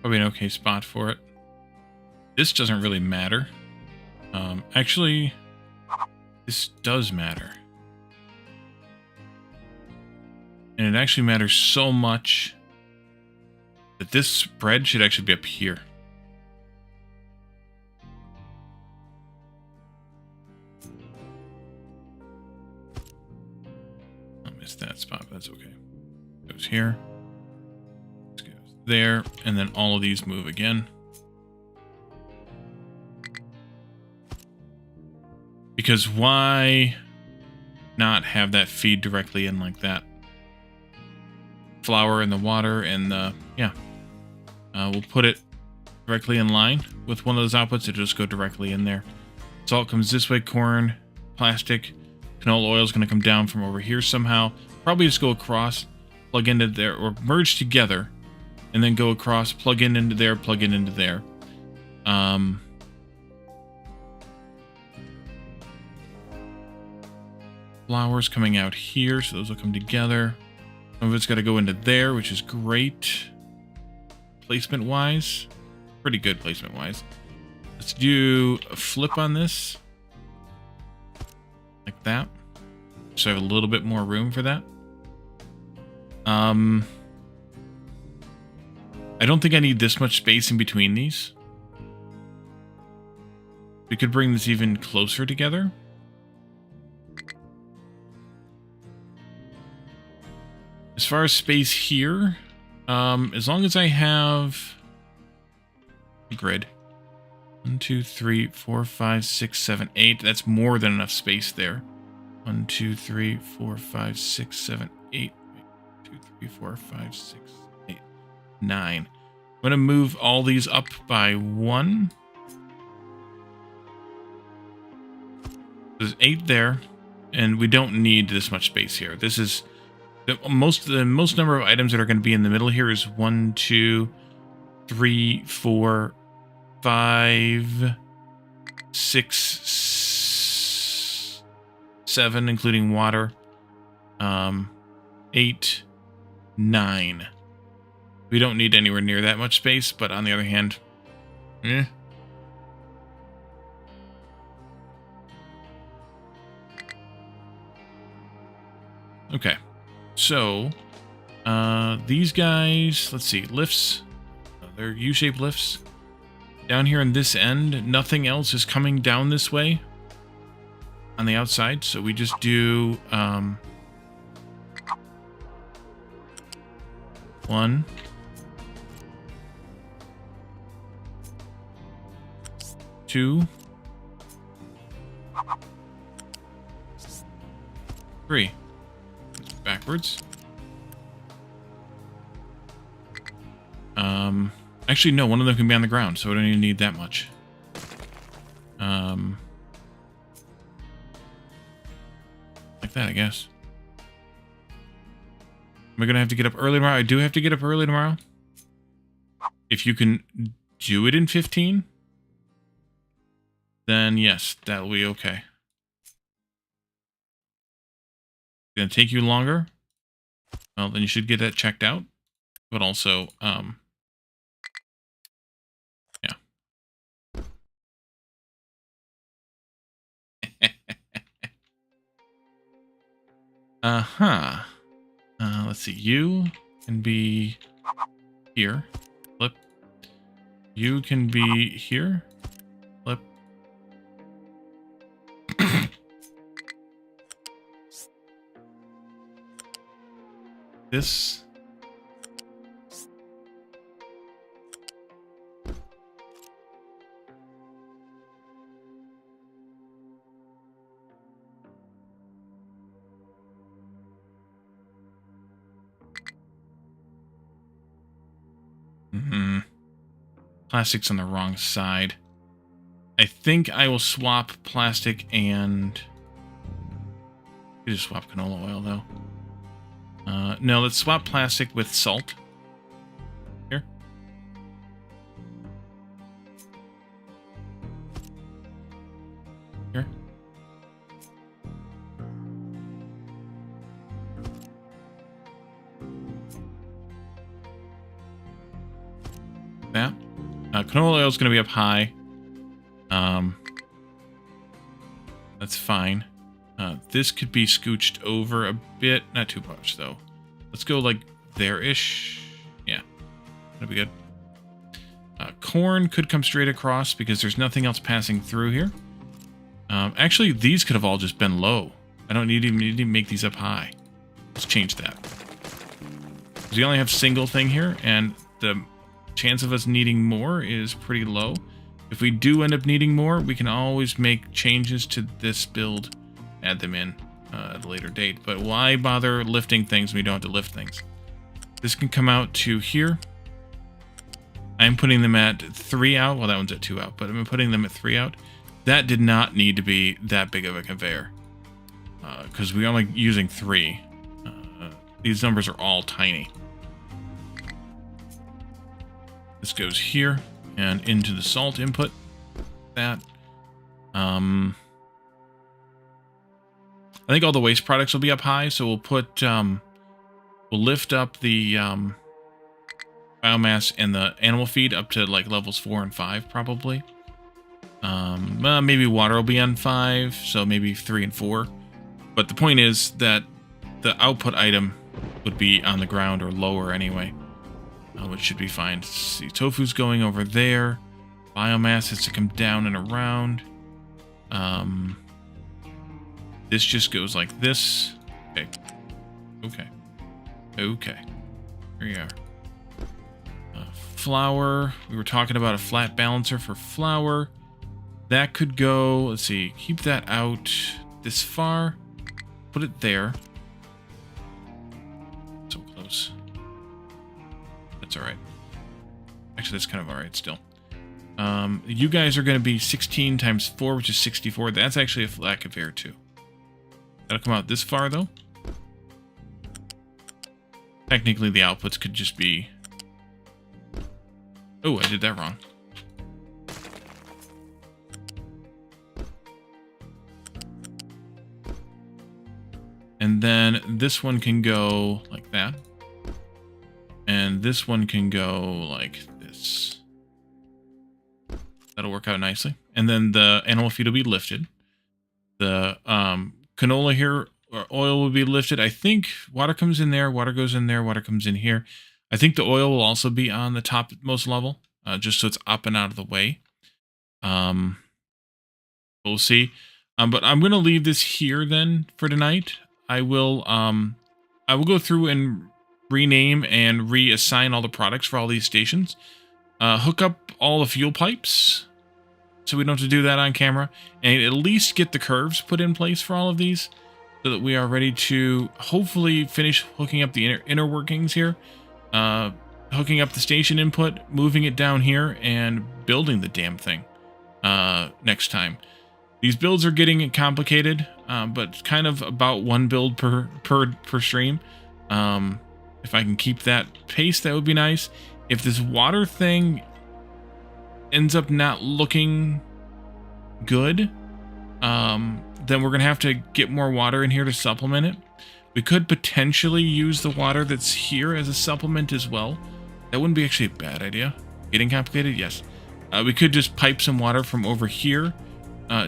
Probably an okay spot for it. This doesn't really matter. Actually, this does matter. And it actually matters so much that this spread should actually be up here. I missed that spot, but that's okay. Goes here. This goes there. And then all of these move again. Because why not have that feed directly in like that? Flour in the water and the, yeah. We'll put it directly in line with one of those outputs. It'll just go directly in there. Salt comes this way, corn, plastic. Canola oil is going to come down from over here somehow. Probably just go across, plug into there, or merge together, and then go across, plug in into there, plug in into there. Flour's coming out here, so those will come together. Some of it's got to go into there, which is great. Placement-wise. Pretty good placement-wise. Let's do a flip on this. Like that. So I have a little bit more room for that. I don't think I need this much space in between these. We could bring this even closer together. As far as space here, as long as I have a grid. 1, 2, 3, 4, 5, 6, 7, 8. That's more than enough space there. 1, 2, 3, 4, 5, 6, 7, 8. 2, 3, 4, 5, 6, 8, 9. I'm going to move all these up by 1. There's 8 there, and we don't need this much space here. This is the most number of items that are going to be in the middle here is 1, 2, 3, 4, 5, 6, 7, including water. 8, 9. We don't need anywhere near that much space, but on the other hand, Okay. So, these guys, let's see, lifts. They're U-shaped lifts. Down here on this end, nothing else is coming down this way on the outside, so we just do 1, 2, 3. Backwards. Actually, no, one of them can be on the ground, so I don't even need that much. Like that, I guess. Am I gonna have to get up early tomorrow? I do have to get up early tomorrow. If you can do it in 15, then yes, that'll be okay. It's gonna take you longer. Well, then you should get that checked out. But also, yeah. Let's see. You can be here. Flip. You can be here. Flip. This. Plastic's on the wrong side. I think I will swap plastic and... You just swap canola oil, though. No, let's swap plastic with salt. Here. Here. that. Canola oil is going to be up high. That's fine. This could be scooched over a bit. Not too much, though. Let's go like there-ish. Yeah, that'll be good. Corn could come straight across because there's nothing else passing through here. Actually, these could have all just been low. I don't need to make these up high. Let's change that. Because we only have single thing here, and the chance of us needing more is pretty low. If we do end up needing more, we can always make changes to this build, add them in at a later date. But why bother lifting things when we don't have to lift things? This can come out to here. I'm putting them at 3 out. Well, that one's at 2 out, but I'm putting them at 3 out. That did not need to be that big of a conveyor because we're only using 3. These numbers are all tiny. This goes here and into the salt input. That. I think all the waste products will be up high, so we'll put we'll lift up the biomass and the animal feed up to like levels 4 and 5 probably. Maybe water will be on 5, so maybe 3 and 4. But the point is that the output item would be on the ground or lower anyway, which should be fine. Let's see, tofu's going over there. Biomass has to come down and around. This just goes like this. Okay. Okay. Okay. Here we are. Flour. We were talking about a flat balancer for flour. That could go, let's see, keep that out this far. Put it there. So close. That's alright. Actually, that's kind of alright still. You guys are going to be 16 times 4, which is 64. That's actually a flat conveyor too. That'll come out this far though. Technically, the outputs could just be... Oh, I did that wrong. And then this one can go like that. And this one can go like this. That'll work out nicely. And then the animal feed will be lifted. The canola here, or oil will be lifted. I think water comes in there, water goes in there, water comes in here. I think the oil will also be on the topmost level, just so it's up and out of the way. We'll see. But I'm going to leave this here then for tonight. I will go through and rename and reassign all the products for all these stations. Hook up all the fuel pipes so we don't have to do that on camera, and at least get the curves put in place for all of these so that we are ready to hopefully finish hooking up the inner workings here, hooking up the station input, moving it down here, and building the damn thing next time. These builds are getting complicated, but kind of about 1 build per stream. If I can keep that pace, that would be nice. If this water thing ends up not looking good, then we're going to have to get more water in here to supplement it. We could potentially use the water that's here as a supplement as well. That wouldn't be actually a bad idea. Getting complicated? Yes. We could just pipe some water from over here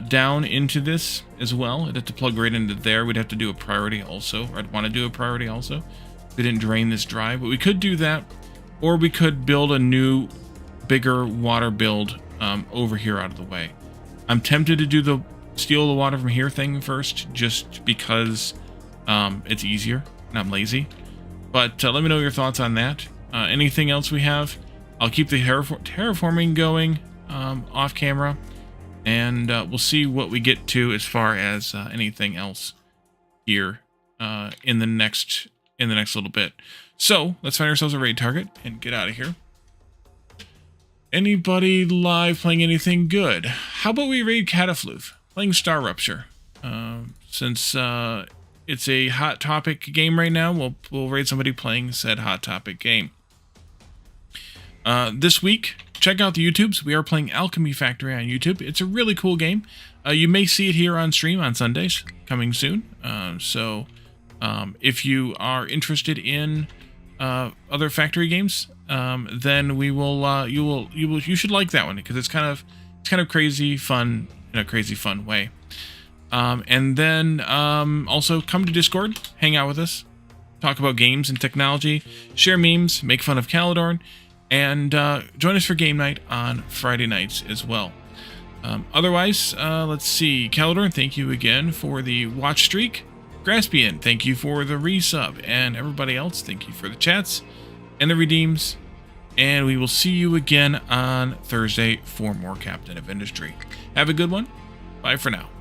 down into this as well. It'd have to plug right into there. We'd have to do a priority also. Or I'd want to do a priority also. We didn't drain this dry, but we could do that. Or we could build a new, bigger water build over here out of the way. I'm tempted to do the steal the water from here thing first, just because it's easier and I'm lazy. But let me know your thoughts on that. Anything else we have? I'll keep the terraforming going off camera, and we'll see what we get to as far as anything else here in the next little bit. So let's find ourselves a raid target and get out of here. Anybody live playing anything good? How about we raid Catafloof, playing Star Rupture? Since it's a hot topic game right now, we'll raid somebody playing said hot topic game. This week, check out the YouTubes. We are playing Alchemy Factory on YouTube. It's a really cool game. You may see it here on stream on Sundays, coming soon. So if you are interested in other factory games, then we will you should like that one because it's kind of crazy fun in a crazy fun way. And then also come to Discord, hang out with us, talk about games and technology, share memes, make fun of Caledorn, and join us for game night on Friday nights as well. Otherwise, let's see. Caledorn, thank you again for the watch streak. Graspian, thank you for the resub. And everybody else, thank you for the chats and the redeems. And we will see you again on Thursday for more Captain of Industry. Have a good one. Bye for now.